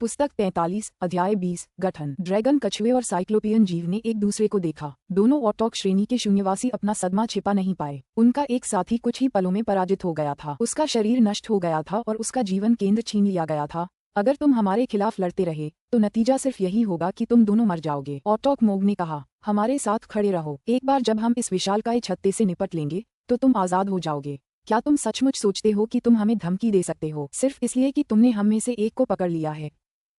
पुस्तक 43 अध्याय 20 गठन। ड्रैगन कछुए और साइक्लोपियन जीव ने एक दूसरे को देखा। दोनों ऑटोक श्रेणी के शून्यवासी अपना सदमा छिपा नहीं पाए। उनका एक साथी कुछ ही पलों में पराजित हो गया था। उसका शरीर नष्ट हो गया था और उसका जीवन केंद्र छीन लिया गया था। अगर तुम हमारे खिलाफ लड़ते रहे तो नतीजा सिर्फ यही होगा कि तुम दोनों मर जाओगे। ऑटोक मोग ने कहा, हमारे साथ खड़े रहो। एक बार जब हम इस विशालकाय छत्ते से निपट लेंगे तो तुम आजाद हो जाओगे। क्या तुम सचमुच सोचते हो कि तुम हमें धमकी दे सकते हो सिर्फ इसलिए कि तुमने हम में से एक को पकड़ लिया है?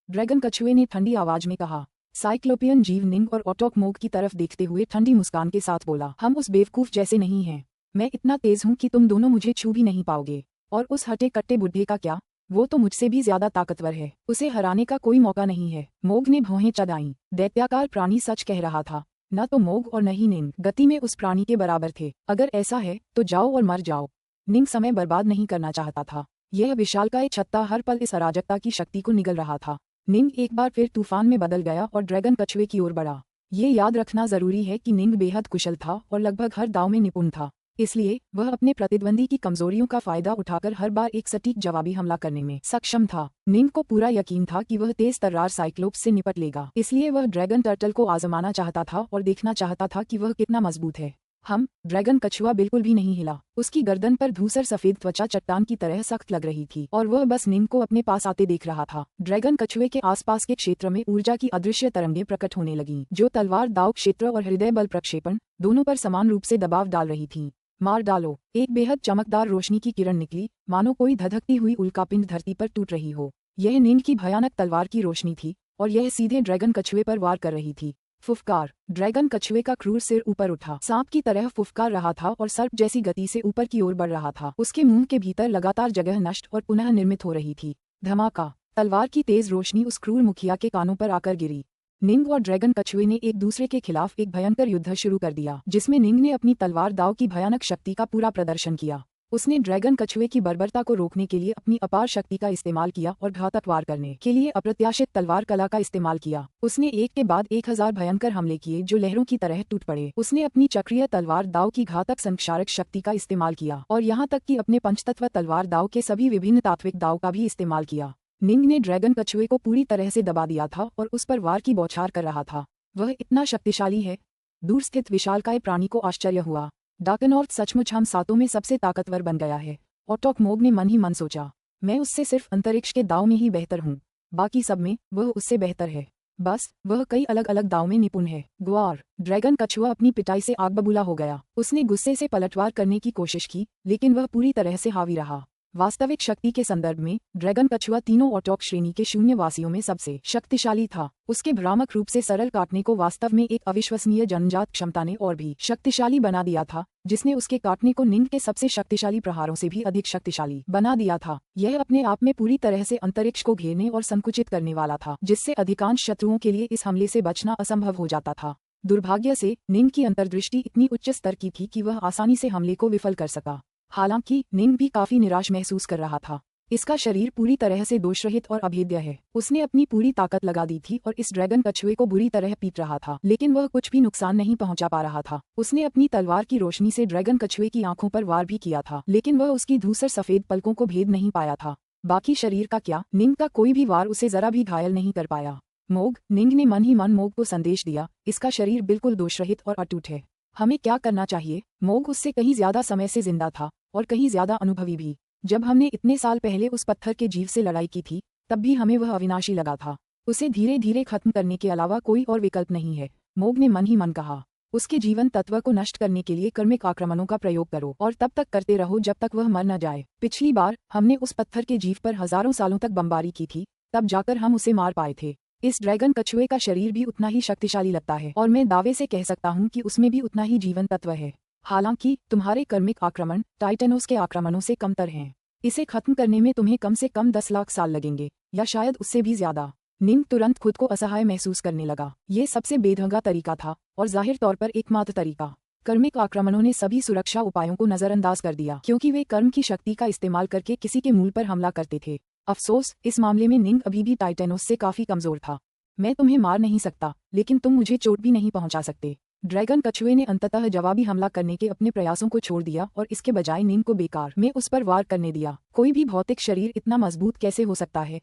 ड्रैगन कछुए ने ठंडी आवाज में कहा। साइक्लोपियन जीव निंग और ऑटोक मोग की तरफ देखते हुए ठंडी मुस्कान के साथ बोला, हम उस बेवकूफ जैसे नहीं हैं। मैं इतना तेज हूँ कि तुम दोनों मुझे छू भी नहीं पाओगे। और उस हटे कट्टे बुढ़े का क्या? वो तो मुझसे भी ज्यादा ताकतवर है। उसे हराने का कोई मौका नहीं है। मोग ने भौहें चढ़ाईं। दैत्याकार प्राणी सच कह रहा था। न तो मोग और न ही निंग गति में उस प्राणी के बराबर थे। अगर ऐसा है तो जाओ और मर जाओ। निंग समय बर्बाद नहीं करना चाहता था। यह विशालकाय छत्ता हर पल इस अराजकता की शक्ति को निगल रहा था। निंग एक बार फिर तूफान में बदल गया और ड्रैगन कछुए की ओर बढ़ा। ये याद रखना जरूरी है कि निंग बेहद कुशल था और लगभग हर दाव में निपुण था। इसलिए वह अपने प्रतिद्वंदी की कमजोरियों का फायदा उठाकर हर बार एक सटीक जवाबी हमला करने में सक्षम था। निंग को पूरा यकीन था कि वह तेज तर्रार साइक्लोप्स से निपट लेगा। इसलिए वह ड्रैगन टर्टल को आजमाना चाहता था और देखना चाहता था कि वह कितना मजबूत है। ड्रैगन कछुआ बिल्कुल भी नहीं हिला। उसकी गर्दन पर धूसर सफेद त्वचा चट्टान की तरह सख्त लग रही थी और वह बस निंग को अपने पास आते देख रहा था। ड्रैगन कछुए के आसपास के क्षेत्र में ऊर्जा की अदृश्य तरंगें प्रकट होने लगीं, जो तलवार दाव क्षेत्र और हृदय बल प्रक्षेपण दोनों पर समान रूप से दबाव डाल रही थीं। मार डालो। एक बेहद चमकदार रोशनी की किरण निकली, मानो कोई धधकती हुई उल्कापिंड धरती पर टूट रही हो। यह निंग की भयानक तलवार की रोशनी थी और यह सीधे ड्रैगन कछुए पर वार कर रही थी। फुफकार। ड्रैगन कछुए का क्रूर सिर ऊपर उठा, सांप की तरह फुफकार रहा था और सर्प जैसी गति से ऊपर की ओर बढ़ रहा था। उसके मुंह के भीतर लगातार जगह नष्ट और पुनः निर्मित हो रही थी। धमाका। तलवार की तेज रोशनी उस क्रूर मुखिया के कानों पर आकर गिरी। निंग और ड्रैगन कछुए ने एक दूसरे के खिलाफ एक भयंकर युद्ध शुरू कर दिया, जिसमें निंग ने अपनी तलवार दाव की भयानक शक्ति का पूरा प्रदर्शन किया। उसने ड्रैगन कछुए की बर्बरता को रोकने के लिए अपनी अपार शक्ति का इस्तेमाल किया और घातक वार करने के लिए अप्रत्याशित तलवार कला का इस्तेमाल किया। उसने एक के बाद 1000 भयंकर हमले किए जो लहरों की तरह टूट पड़े। उसने अपनी चक्रीय तलवार दाव की घातक संक्षारक शक्ति का इस्तेमाल किया और यहाँ तक कि अपने पंचतत्व तलवार दाव के सभी विभिन्न तात्विक दाव का भी इस्तेमाल किया। निंग ने ड्रैगन कछुए को पूरी तरह से दबा दिया था और उस पर वार की बौछार कर रहा था। वह इतना शक्तिशाली है। दूर स्थित विशालकाय प्राणी को आश्चर्य हुआ। डार्कनॉर्थ सचमुच हम सातों में सबसे ताकतवर बन गया है। ऑटोक मोग ने मन ही मन सोचा, मैं उससे सिर्फ अंतरिक्ष के दाव में ही बेहतर हूँ, बाकी सब में वह उससे बेहतर है। बस वह कई अलग अलग दाव में निपुण है। ग्वार। ड्रैगन कछुआ अपनी पिटाई से आग बबूला हो गया। उसने गुस्से से पलटवार करने की कोशिश की, लेकिन वह पूरी तरह से हावी रहा। वास्तविक शक्ति के संदर्भ में ड्रैगन कछुआ तीनों ऑटोक श्रेणी के शून्यवासियों में सबसे शक्तिशाली था। उसके भ्रामक रूप से सरल काटने को वास्तव में एक अविश्वसनीय जन्मजात क्षमता ने और भी शक्तिशाली बना दिया था, जिसने उसके काटने को निंग के सबसे शक्तिशाली प्रहारों से भी अधिक शक्तिशाली बना दिया था। यह अपने आप में पूरी तरह से अंतरिक्ष को घेरने और संकुचित करने वाला था, जिससे अधिकांश शत्रुओं के लिए इस हमले से बचना असंभव हो जाता था। दुर्भाग्य से निंग की अंतर्दृष्टि इतनी उच्च स्तर की थी कि वह आसानी से हमले को विफल कर सका। हालांकि निंग भी काफी निराश महसूस कर रहा था। इसका शरीर पूरी तरह से दोषरहित और अभेद्य है। उसने अपनी पूरी ताकत लगा दी थी और इस ड्रैगन कछुए को बुरी तरह पीट रहा था, लेकिन वह कुछ भी नुकसान नहीं पहुंचा पा रहा था। उसने अपनी तलवार की रोशनी से ड्रैगन कछुए की आंखों पर वार भी किया था, लेकिन वह उसकी धूसर सफेद पलकों को भेद नहीं पाया था। बाकी शरीर का क्या, निंग का कोई भी वार उसे जरा भी घायल नहीं कर पाया। मोग। निंग ने मन ही मन मोग को संदेश दिया, इसका शरीर बिल्कुल दोषरहित और अटूट है। हमें क्या करना चाहिए? मोग उससे कहीं ज्यादा समय से जिंदा था और कहीं ज्यादा अनुभवी भी। जब हमने इतने साल पहले उस पत्थर के जीव से लड़ाई की थी, तब भी हमें वह अविनाशी लगा था। उसे धीरे धीरे खत्म करने के अलावा कोई और विकल्प नहीं है, मोग ने मन ही मन कहा। उसके जीवन तत्व को नष्ट करने के लिए कर्मिक आक्रमणों का प्रयोग करो और तब तक करते रहो जब तक वह मर न जाए। पिछली बार हमने उस पत्थर के जीव पर हजारों सालों तक बमबारी की थी, तब जाकर हम उसे मार पाए थे। इस ड्रैगन कछुए का शरीर भी उतना ही शक्तिशाली लगता है और मैं दावे से कह सकता हूँ कि उसमें भी उतना ही जीवन तत्व है। हालांकि तुम्हारे कर्मिक आक्रमण टाइटेनोस के आक्रमणों से कमतर हैं। इसे खत्म करने में तुम्हें कम से कम 10 लाख साल लगेंगे, या शायद उससे भी ज्यादा। निंग तुरंत खुद को असहाय महसूस करने लगा। ये सबसे बेढंगा तरीका था और जाहिर तौर पर एकमात्र तरीका। कर्मिक आक्रमणों ने सभी सुरक्षा उपायों को नजरअंदाज कर दिया, क्योंकि वे कर्म की शक्ति का इस्तेमाल करके किसी के मूल पर हमला करते थे। अफसोस, इस मामले में निंग अभी भी टाइटेनोस से काफी कमजोर था। मैं तुम्हें मार नहीं सकता, लेकिन तुम मुझे चोट भी नहीं पहुंचा सकते। ड्रैगन कछुए ने अंततः जवाबी हमला करने के अपने प्रयासों को छोड़ दिया और इसके बजाय निंग को बेकार में उस पर वार करने दिया। कोई भी भौतिक शरीर इतना मजबूत कैसे हो सकता है?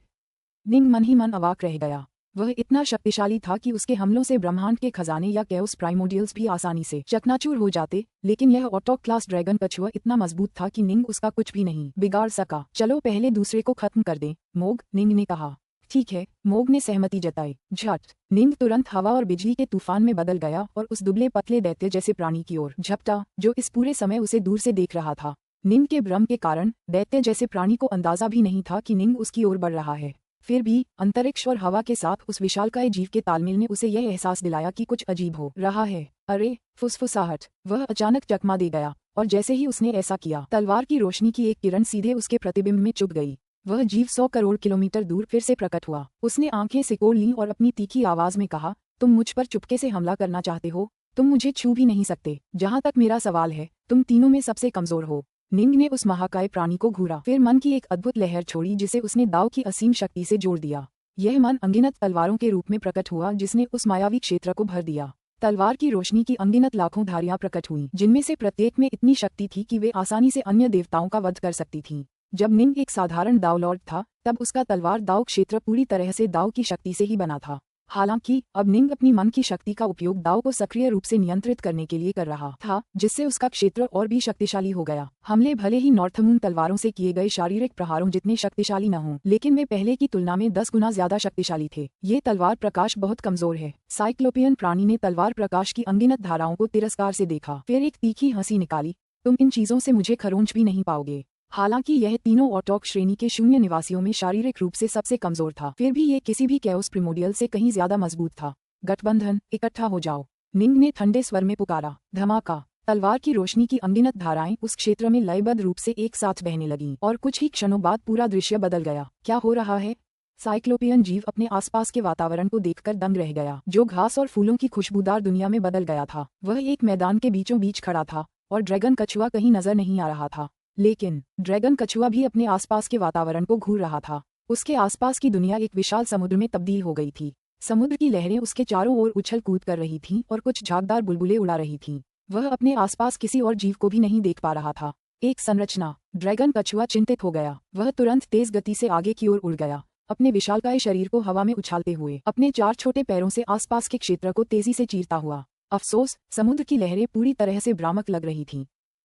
निंग मन ही मन अवाक रह गया। वह इतना शक्तिशाली था कि उसके हमलों से ब्रह्मांड के खजाने या कैओस प्राइमोडियल्स भी आसानी से चकनाचूर हो जाते, लेकिन यह ऑटोक क्लास ड्रैगन कछुआ इतना मजबूत था कि निंग उसका कुछ भी नहीं बिगाड़ सका। चलो पहले दूसरे को खत्म कर दें, मोग, निंग ने कहा। ठीक है, मोग ने सहमति जताई। झट, निंग तुरंत हवा और बिजली के तूफान में बदल गया और उस दुबले पतले दैत्य जैसे प्राणी की ओर झपटा जो इस पूरे समय उसे दूर से देख रहा था। निंग के भ्रम के कारण दैत्य जैसे प्राणी को अंदाजा भी नहीं था कि निंग उसकी ओर बढ़ रहा है। फिर भी अंतरिक्ष और हवा के साथ उस विशालकाय जीव के तालमेल ने उसे यह एहसास दिलाया कि कुछ अजीब हो रहा है। अरे, फुसफुसाहट। वह अचानक चकमा दे गया और जैसे ही उसने ऐसा किया, तलवार की रोशनी की एक किरण सीधे उसके प्रतिबिंब में चुभ गई। वह जीव 100 करोड़ किलोमीटर दूर फिर से प्रकट हुआ। उसने आंखें सिकोड़ लीं और अपनी तीखी आवाज में कहा, तुम मुझ पर चुपके से हमला करना चाहते हो? तुम मुझे छू भी नहीं सकते। जहां तक मेरा सवाल है, तुम तीनों में सबसे कमजोर हो। निंग ने उस महाकाय प्राणी को घूरा, फिर मन की एक अद्भुत लहर छोड़ी जिसे उसने दाव की असीम शक्ति से जोड़ दिया। यह मन अनगिनत तलवारों के रूप में प्रकट हुआ जिसने उस मायावी क्षेत्र को भर दिया। तलवार की रोशनी की अनगिनत लाखों धारियां प्रकट हुईं, जिनमें से प्रत्येक में इतनी शक्ति थी कि वे आसानी से अन्य देवताओं का वध कर सकती थीं। जब निंग एक साधारण दाव लॉर्ड था, तब उसका तलवार दाव क्षेत्र पूरी तरह से दाव की शक्ति से ही बना था। हालांकि अब निंग अपनी मन की शक्ति का उपयोग दाव को सक्रिय रूप से नियंत्रित करने के लिए कर रहा था, जिससे उसका क्षेत्र और भी शक्तिशाली हो गया। हमले भले ही नॉर्थमून तलवारों से किए गए शारीरिक प्रहारों जितने शक्तिशाली न हों, लेकिन वे पहले की तुलना में 10 गुना ज्यादा शक्तिशाली थे। ये तलवार प्रकाश बहुत कमजोर है। साइक्लोपियन प्राणी ने तलवार प्रकाश की अनगिनत धाराओं को तिरस्कार से देखा, फिर एक तीखी हंसी निकाली। तुम इन चीजों से मुझे खरोंच भी नहीं पाओगे। हालांकि यह तीनों ऑटोक श्रेणी के शून्य निवासियों में शारीरिक रूप से सबसे कमजोर था, फिर भी ये किसी भी कैओस प्रिमोडियल से कहीं ज्यादा मजबूत था। गठबंधन, इकट्ठा हो जाओ, निंग ने ठंडे स्वर में पुकारा। धमाका। तलवार की रोशनी की अनगिनत धाराएं उस क्षेत्र में लयबद्ध रूप से एक साथ बहने लगीं और कुछ ही क्षणों बाद पूरा दृश्य बदल गया। क्या हो रहा है? साइक्लोपियन जीव अपने आसपास के वातावरण को देखकर दंग रह गया, जो घास और फूलों की खुशबूदार दुनिया में बदल गया था। वह एक मैदान के बीचों बीच खड़ा था और ड्रैगन कछुआ कहीं नजर नहीं आ रहा था। लेकिन ड्रैगन कछुआ भी अपने आसपास के वातावरण को घूर रहा था। उसके आसपास की दुनिया एक विशाल समुद्र में तब्दील हो गई थी। समुद्र की लहरें उसके चारों ओर उछल कूद कर रही थीं और कुछ झागदार बुलबुलें उड़ा रही थीं। वह अपने आसपास किसी और जीव को भी नहीं देख पा रहा था। एक संरचना। ड्रैगन कछुआ चिंतित हो गया। वह तुरंत तेज गति से आगे की ओर उड़ गया, अपने विशालकाय शरीर को हवा में उछालते हुए, अपने 4 छोटे पैरों से आसपास के क्षेत्र को तेजी से चीरता हुआ। अफसोस, समुद्र की लहरें पूरी तरह से भ्रामक लग रही थीं।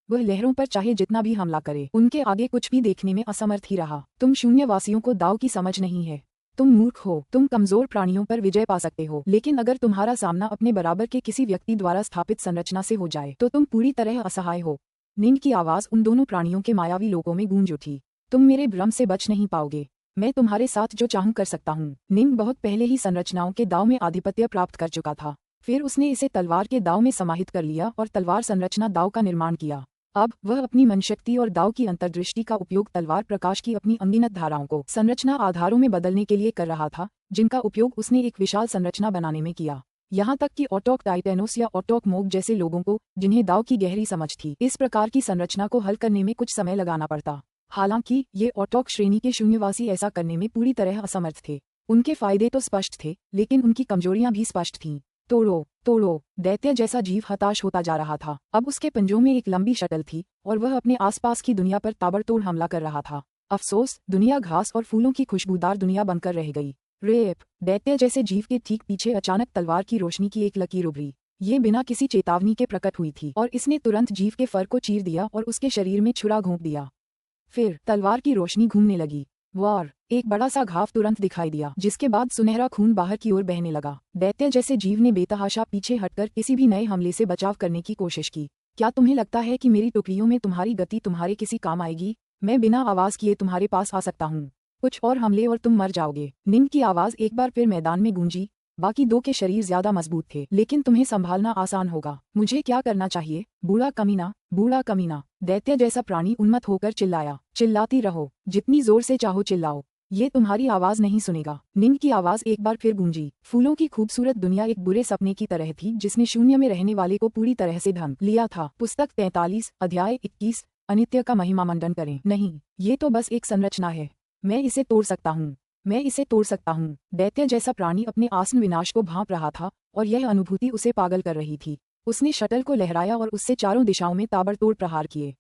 वह लहरों पर चाहे जितना भी हमला करे, उनके आगे कुछ भी देखने में असमर्थ ही रहा। तुम शून्यवासियों को दाव की समझ नहीं है। तुम मूर्ख हो। तुम कमजोर प्राणियों पर विजय पा सकते हो, लेकिन अगर तुम्हारा सामना अपने बराबर के किसी व्यक्ति द्वारा स्थापित संरचना से हो जाए तो तुम पूरी तरह असहाय हो। निंग की आवाज उन दोनों प्राणियों के मायावी लोकों में गूंज उठी। तुम मेरे भ्रम से बच नहीं पाओगे। मैं तुम्हारे साथ जो चाहूं कर सकता हूं। निंग बहुत पहले ही संरचनाओं के दाव में आधिपत्य प्राप्त कर चुका था। फिर उसने इसे तलवार के दाव में समाहित कर लिया और तलवार संरचना दाव का निर्माण किया। अब वह अपनी मनशक्ति और दाव की अंतर्दृष्टि का उपयोग तलवार प्रकाश की अपनी अनगिनत धाराओं को संरचना आधारों में बदलने के लिए कर रहा था, जिनका उपयोग उसने एक विशाल संरचना बनाने में किया। यहाँ तक कि ऑटोक टाइटेनोस या ऑटोक मोग जैसे लोगों को, जिन्हें दाव की गहरी समझ थी, इस प्रकार की संरचना को हल करने में कुछ समय लगाना पड़ता। हालांकि ये ऑटोक श्रेणी के शून्यवासी ऐसा करने में पूरी तरह असमर्थ थे। उनके फायदे तो स्पष्ट थे, लेकिन उनकी कमजोरियां भी स्पष्ट थीं। तोड़ो, तोड़ो। दैत्य जैसा जीव हताश होता जा रहा था। अब उसके पंजों में एक लंबी शटल थी और वह अपने आसपास की दुनिया पर ताबड़तोड़ हमला कर रहा था। अफसोस, दुनिया घास और फूलों की खुशबूदार दुनिया बनकर रह गई। रेप। दैत्य जैसे जीव के ठीक पीछे अचानक तलवार की रोशनी की एक लकीर उभरी। ये बिना किसी चेतावनी के प्रकट हुई थी और इसने तुरंत जीव के फर को चीर दिया और उसके शरीर में छुरा घोंप दिया। फिर तलवार की रोशनी घूमने लगी। वार। एक बड़ा सा घाव तुरंत दिखाई दिया, जिसके बाद सुनहरा खून बाहर की ओर बहने लगा। दैत्य जैसे जीव ने बेतहाशा पीछे हटकर किसी भी नए हमले से बचाव करने की कोशिश की। क्या तुम्हें लगता है कि मेरी टुकड़ियों में तुम्हारी गति तुम्हारे किसी काम आएगी? मैं बिना आवाज किए तुम्हारे पास आ सकता हूँ। कुछ और हमले और तुम मर जाओगे। निंग की आवाज एक बार फिर मैदान में गूंजी। बाकी 2 के शरीर ज्यादा मजबूत थे, लेकिन तुम्हें संभालना आसान होगा। मुझे क्या करना चाहिए? बूढ़ा कमीना, बूढ़ा कमीना। दैत्य जैसा प्राणी उन्मत्त होकर चिल्लाया। चिल्लाती रहो, जितनी जोर से चाहो चिल्लाओ, ये तुम्हारी आवाज नहीं सुनेगा। निंग की आवाज एक बार फिर गूंजी। फूलों की खूबसूरत दुनिया एक बुरे सपने की तरह थी, जिसने शून्य में रहने वाले को पूरी तरह से ढंक लिया था। पुस्तक 43, अध्याय 21, अनित्य का महिमा मंडन करें। नहीं, ये तो बस एक संरचना है। मैं इसे तोड़ सकता हूँ। मैं इसे तोड़ सकता हूँ। दैत्य जैसा प्राणी अपने आसन विनाश को भांप रहा था और यह अनुभूति उसे पागल कर रही थी। उसने शटल को लहराया और उससे चारों दिशाओं में ताबड़तोड़ प्रहार किए।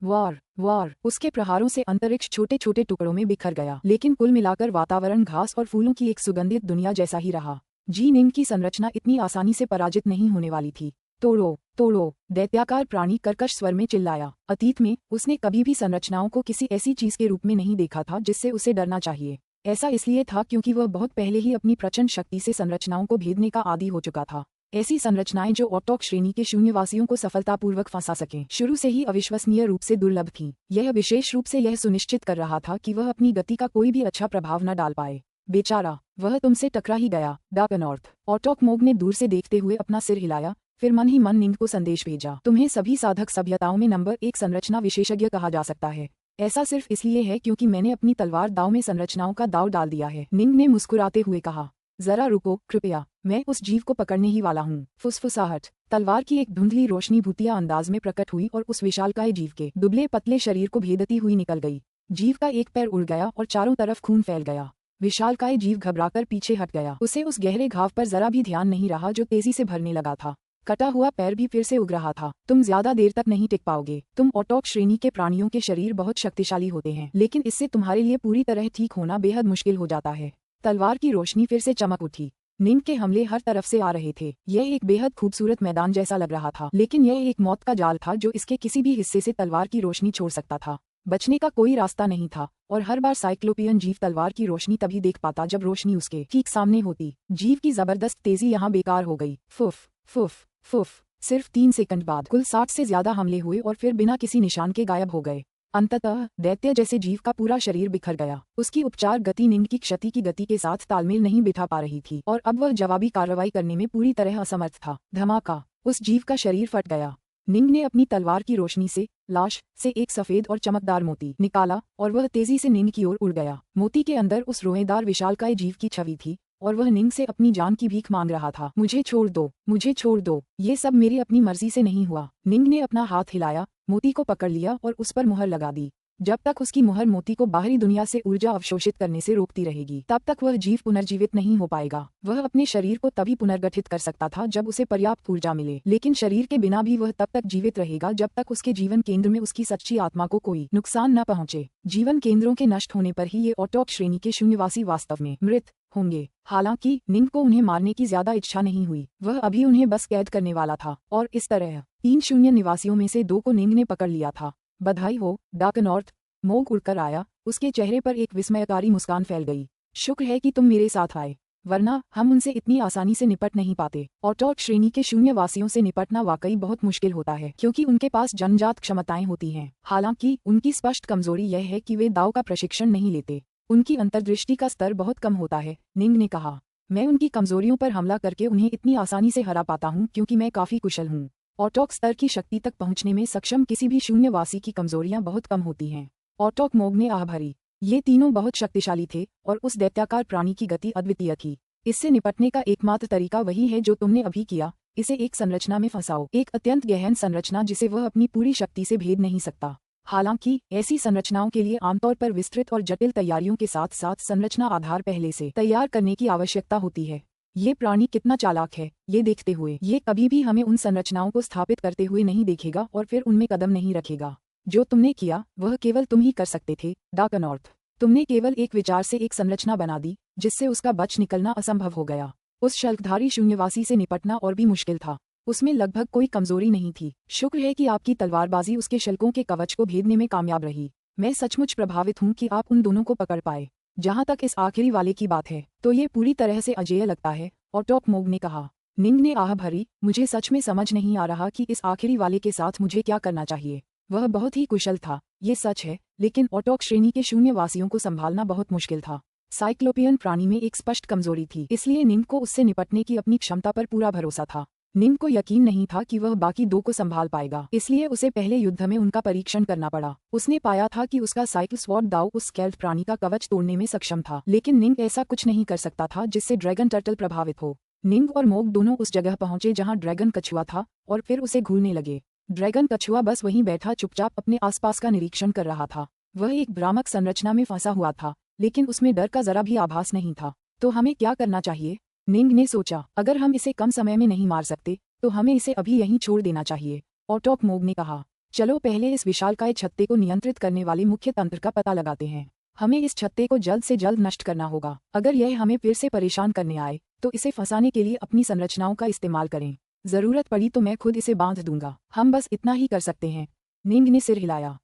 वार वार उसके प्रहारों से अंतरिक्ष छोटे छोटे टुकड़ों में बिखर गया, लेकिन कुल मिलाकर वातावरण घास और फूलों की एक सुगंधित दुनिया जैसा ही रहा। जी निंग की संरचना इतनी आसानी से पराजित नहीं होने वाली थी। तोड़ो तोड़ो, दैत्याकार प्राणी कर्कश स्वर में चिल्लाया। अतीत में उसने कभी भी संरचनाओं को किसी ऐसी चीज के रूप में नहीं देखा था जिससे उसे डरना चाहिए। ऐसा इसलिए था क्योंकि वह बहुत पहले ही अपनी प्रचंड शक्ति से संरचनाओं को भेदने का आदी हो चुका था। ऐसी संरचनाएं जो ऑटोक श्रेणी के शून्यवासियों को सफलतापूर्वक फंसा सकें, शुरू से ही अविश्वसनीय रूप से दुर्लभ थीं। यह विशेष रूप से यह सुनिश्चित कर रहा था कि वह अपनी गति का कोई भी अच्छा प्रभाव न डाल पाए। बेचारा, वह तुमसे टकरा ही गया, डार्कनॉर्थ। ऑटोक मोग ने दूर से देखते हुए अपना सिर हिलाया, फिर मन ही मन निंग को संदेश भेजा। तुम्हें सभी साधक सभ्यताओं में नंबर 1 संरचना विशेषज्ञ कहा जा सकता है। ऐसा सिर्फ इसलिए है क्योंकि मैंने अपनी तलवार दाव में संरचनाओं का दाव डाल दिया है। निंग ने मुस्कुराते हुए कहा, जरा रुको कृपया, मैं उस जीव को पकड़ने ही वाला हूँ। फुसफुसाहट। तलवार की एक धुंधली रोशनी भूतिया अंदाज में प्रकट हुई और उस विशालकाय जीव के दुबले पतले शरीर को भेदती हुई निकल गई। जीव का एक पैर उड़ गया और चारों तरफ खून फैल गया। विशालकाय जीव घबराकर पीछे हट गया। उसे उस गहरे घाव पर जरा भी ध्यान नहीं रहा जो तेजी से भरने लगा था। कटा हुआ पैर भी फिर से उग रहा था। तुम ज्यादा देर तक नहीं टिक पाओगे। तुम ऑटोक श्रेणी के प्राणियों के शरीर बहुत शक्तिशाली होते हैं, लेकिन इससे तुम्हारे लिए पूरी तरह ठीक होना बेहद मुश्किल हो जाता है। तलवार की रोशनी फिर से चमक उठी। निंग के हमले हर तरफ से आ रहे थे। यह एक बेहद खूबसूरत मैदान जैसा लग रहा था, लेकिन यह एक मौत का जाल था जो इसके किसी भी हिस्से से तलवार की रोशनी छोड़ सकता था। बचने का कोई रास्ता नहीं था, और हर बार साइक्लोपियन जीव तलवार की रोशनी तभी देख पाता जब रोशनी उसके ठीक सामने होती। जीव की जबरदस्त तेजी यहाँ बेकार हो गई। फुफ फुफ फुफ। सिर्फ 3 सेकंड बाद कुल 60 से ज्यादा हमले हुए और फिर बिना किसी निशान के गायब हो गए। अंततः दैत्य जैसे जीव का पूरा शरीर बिखर गया। उसकी उपचार गति निंग की क्षति की गति के साथ तालमेल नहीं बिठा पा रही थी, और अब वह जवाबी कार्रवाई करने में पूरी तरह असमर्थ था। धमाका। उस जीव का शरीर फट गया। निंग ने अपनी तलवार की रोशनी से लाश से एक सफेद और चमकदार मोती निकाला और वह तेजी से निंग की ओर उड़ गया। मोती के अंदर उस रोएदार विशालकाय जीव की छवि थी और वह निंग से अपनी जान की भीख मांग रहा था। मुझे छोड़ दो, मुझे छोड़ दो, ये सब मेरी अपनी मर्जी से नहीं हुआ। निंग ने अपना हाथ हिलाया, मोती को पकड़ लिया और उस पर मुहर लगा दी। जब तक उसकी मुहर मोती को बाहरी दुनिया से ऊर्जा अवशोषित करने से रोकती रहेगी, तब तक वह जीव पुनर्जीवित नहीं हो पाएगा। वह अपने शरीर को तभी पुनर्गठित कर सकता था जब उसे पर्याप्त ऊर्जा मिले, लेकिन शरीर के बिना भी वह तब तक जीवित रहेगा जब तक उसके जीवन केंद्र में उसकी सच्ची आत्मा को कोई नुकसान न पहुंचे। जीवन केंद्रों के नष्ट होने पर ही ये ऑटोक श्रेणी के शून्यवासी वास्तव में मृत होंगे। हालांकि निंग को उन्हें मारने की ज्यादा इच्छा नहीं हुई। वह अभी उन्हें बस कैद करने वाला था, और इस तरह 3 शून्य निवासियों में से 2 को निंग ने पकड़ लिया था। बधाई हो डार्कनॉर्थ। मोग उड़कर आया, उसके चेहरे पर एक विस्मयकारी मुस्कान फैल गई। शुक्र है कि तुम मेरे साथ आए, वरना हम उनसे इतनी आसानी से निपट नहीं पाते। ऑटोक श्रेणी के शून्यवासियों से निपटना वाकई बहुत मुश्किल होता है, क्योंकि उनके पास जन्मजात क्षमताएं होती हैं। हालांकि उनकी स्पष्ट कमजोरी यह है कि वे दाव का प्रशिक्षण नहीं लेते। उनकी अंतर्दृष्टि का स्तर बहुत कम होता है, निंग ने कहा। मैं उनकी कमजोरियों पर हमला करके उन्हें इतनी आसानी से हरा पाता हूँ क्योंकि मैं काफी कुशल हूँ। ऑटोक स्तर की शक्ति तक पहुँचने में सक्षम किसी भी शून्यवासी की कमजोरियां बहुत कम होती हैं। ऑटोक मोग ने आह भरी। ये तीनों बहुत शक्तिशाली थे और उस दैत्याकार प्राणी की गति अद्वितीय थी। इससे निपटने का एकमात्र तरीका वही है जो तुमने अभी किया, इसे एक संरचना में फंसाओ, एक अत्यंत गहन संरचना जिसे वह अपनी पूरी शक्ति से भेद नहीं सकता। हालांकि ऐसी संरचनाओं के लिए आमतौर पर विस्तृत और जटिल तैयारियों के साथ साथ संरचना आधार पहले से तैयार करने की आवश्यकता होती है। ये प्राणी कितना चालाक है, ये देखते हुए ये कभी भी हमें उन संरचनाओं को स्थापित करते हुए नहीं देखेगा और फिर उनमें कदम नहीं रखेगा। जो तुमने किया वह केवल तुम ही कर सकते थे डार्कनॉर्थ। तुमने केवल एक विचार से एक संरचना बना दी जिससे उसका बच निकलना असंभव हो गया। उस शल्कधारी शून्यवासी से निपटना और भी मुश्किल था। उसमें लगभग कोई कमजोरी नहीं थी। शुक्र है कि आपकी तलवारबाजी उसके शल्कों के कवच को भेदने में कामयाब रही। मैं सचमुच प्रभावित हूँ कि आप उन दोनों को पकड़ पाए। जहाँ तक इस आखिरी वाले की बात है तो ये पूरी तरह से अजेय लगता है, ऑटोक मोग ने कहा। निंग ने आह भरी। मुझे सच में समझ नहीं आ रहा कि इस आखिरी वाले के साथ मुझे क्या करना चाहिए। वह बहुत ही कुशल था, ये सच है, लेकिन ऑटोक श्रेणी के शून्यवासियों को संभालना बहुत मुश्किल था। साइक्लोपियन प्राणी में एक स्पष्ट कमजोरी थी, इसलिए निंग को उससे निपटने की अपनी क्षमता पर पूरा भरोसा था। निंग को यकीन नहीं था कि वह बाकी 2 को संभाल पाएगा, इसलिए उसे पहले युद्ध में उनका परीक्षण करना पड़ा। उसने पाया था कि उसका साइकिल स्वॉर्ड दाव उस स्केल्थ प्राणी का कवच तोड़ने में सक्षम था, लेकिन निंग ऐसा कुछ नहीं कर सकता था जिससे ड्रैगन टर्टल प्रभावित हो। निंग और मोग दोनों उस जगह पहुंचे जहां ड्रैगन कछुआ था और फिर उसे घूरने लगे। ड्रैगन कछुआ बस वहीं बैठा चुपचाप अपने आसपास का निरीक्षण कर रहा था। वह एक भ्रामक संरचना में फंसा हुआ था, लेकिन उसमें डर का जरा भी आभास नहीं था। तो हमें क्या करना चाहिए? निंग ने सोचा। अगर हम इसे कम समय में नहीं मार सकते तो हमें इसे अभी यहीं छोड़ देना चाहिए, ऑटोक मोग ने कहा। चलो पहले इस विशालकाय छत्ते को नियंत्रित करने वाले मुख्य तंत्र का पता लगाते हैं। हमें इस छत्ते को जल्द से जल्द नष्ट करना होगा। अगर यह हमें फिर से परेशान करने आए तो इसे फंसाने के लिए अपनी संरचनाओं का इस्तेमाल करें। जरूरत पड़ी तो मैं खुद इसे बांध दूंगा। हम बस इतना ही कर सकते हैं। निंग ने सिर हिलाया।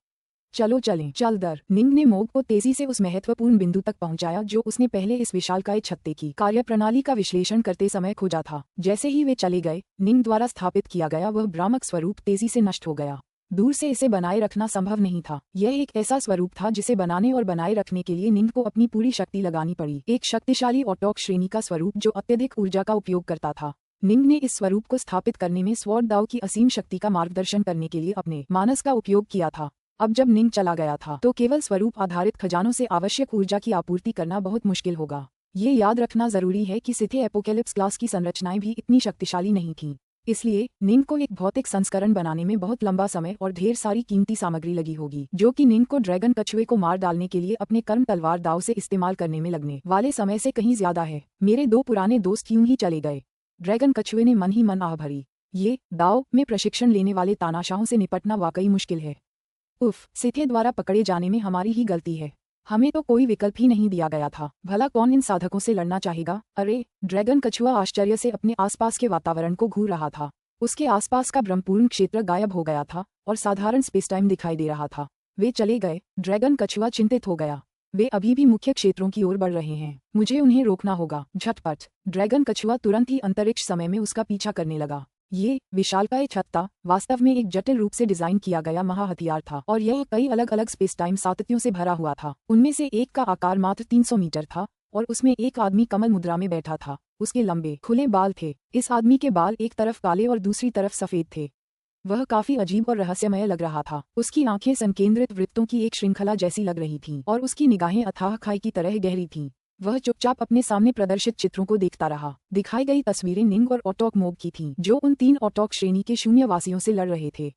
चलो चलें। चल दर। निंग ने मोग को तेजी से उस महत्वपूर्ण बिंदु तक पहुंचाया जो उसने पहले इस विशालकाय छत्ते की कार्यप्रणाली का विश्लेषण करते समय खोजा था। जैसे ही वे चले गए, निंग द्वारा स्थापित किया गया वह भ्रामक स्वरूप तेजी से नष्ट हो गया। दूर से इसे बनाए रखना संभव नहीं था। यह एक ऐसा स्वरूप था जिसे बनाने और बनाए रखने के लिए निंग को अपनी पूरी शक्ति लगानी पड़ी। एक शक्तिशाली ऑटोक श्रेणी का स्वरूप जो अत्यधिक ऊर्जा का उपयोग करता था। निंग ने इस स्वरूप को स्थापित करने में स्वॉर्ड दाओ की असीम शक्ति का मार्गदर्शन करने के लिए अपने मानस का उपयोग किया था। अब जब निंग चला गया था तो केवल स्वरूप आधारित खजानों से आवश्यक ऊर्जा की आपूर्ति करना बहुत मुश्किल होगा। ये याद रखना जरूरी है कि सिथे एपोकेलिप्स क्लास की संरचनाएं भी इतनी शक्तिशाली नहीं थीं। इसलिए निंग को एक भौतिक संस्करण बनाने में बहुत लंबा समय और ढेर सारी कीमती सामग्री लगी होगी, जो कि निंग को ड्रैगन कछुए को मार डालने के लिए अपने कर्म तलवार दाव से इस्तेमाल करने में लगने वाले समय से कहीं ज्यादा है। मेरे दो पुराने दोस्त यूं ही चले गए। ड्रैगन कछुए ने मन ही मन आह भरी। ये दाव में प्रशिक्षण लेने वाले तानाशाहों से निपटना वाकई मुश्किल है। उफ, सिथे द्वारा पकड़े जाने में हमारी ही गलती है। हमें तो कोई विकल्प ही नहीं दिया गया था। भला कौन इन साधकों से लड़ना चाहेगा? अरे, ड्रैगन कछुआ आश्चर्य से अपने आसपास के वातावरण को घूर रहा था। उसके आसपास का भ्रमपूर्ण क्षेत्र गायब हो गया था और साधारण स्पेस टाइम दिखाई दे रहा था। वे चले गए। ड्रैगन कछुआ चिंतित हो गया। वे अभी भी मुख्य क्षेत्रों की ओर बढ़ रहे हैं। मुझे उन्हें रोकना होगा। झटपट। ड्रैगन कछुआ तुरंत ही अंतरिक्ष समय में उसका पीछा करने लगा। ये विशालकाय छत्ता वास्तव में एक जटिल रूप से डिजाइन किया गया महाहथियार था और यह कई अलग अलग स्पेस टाइम सातत्यों से भरा हुआ था। उनमें से एक का आकार मात्र 300 मीटर था और उसमें एक आदमी कमल मुद्रा में बैठा था। उसके लंबे खुले बाल थे। इस आदमी के बाल एक तरफ काले और दूसरी तरफ सफेद थे। वह काफी अजीब और रहस्यमय लग रहा था। उसकी आंखें संकेंद्रित वृत्तों की एक श्रृंखला जैसी लग रही थीं और उसकी निगाहें अथाह खाई की तरह गहरी थीं। वह चुपचाप अपने सामने प्रदर्शित चित्रों को देखता रहा। दिखाई गई तस्वीरें निंग और ऑटोक मोब की थीं, जो उन 3 ऑटोक श्रेणी के शून्यवासियों से लड़ रहे थे।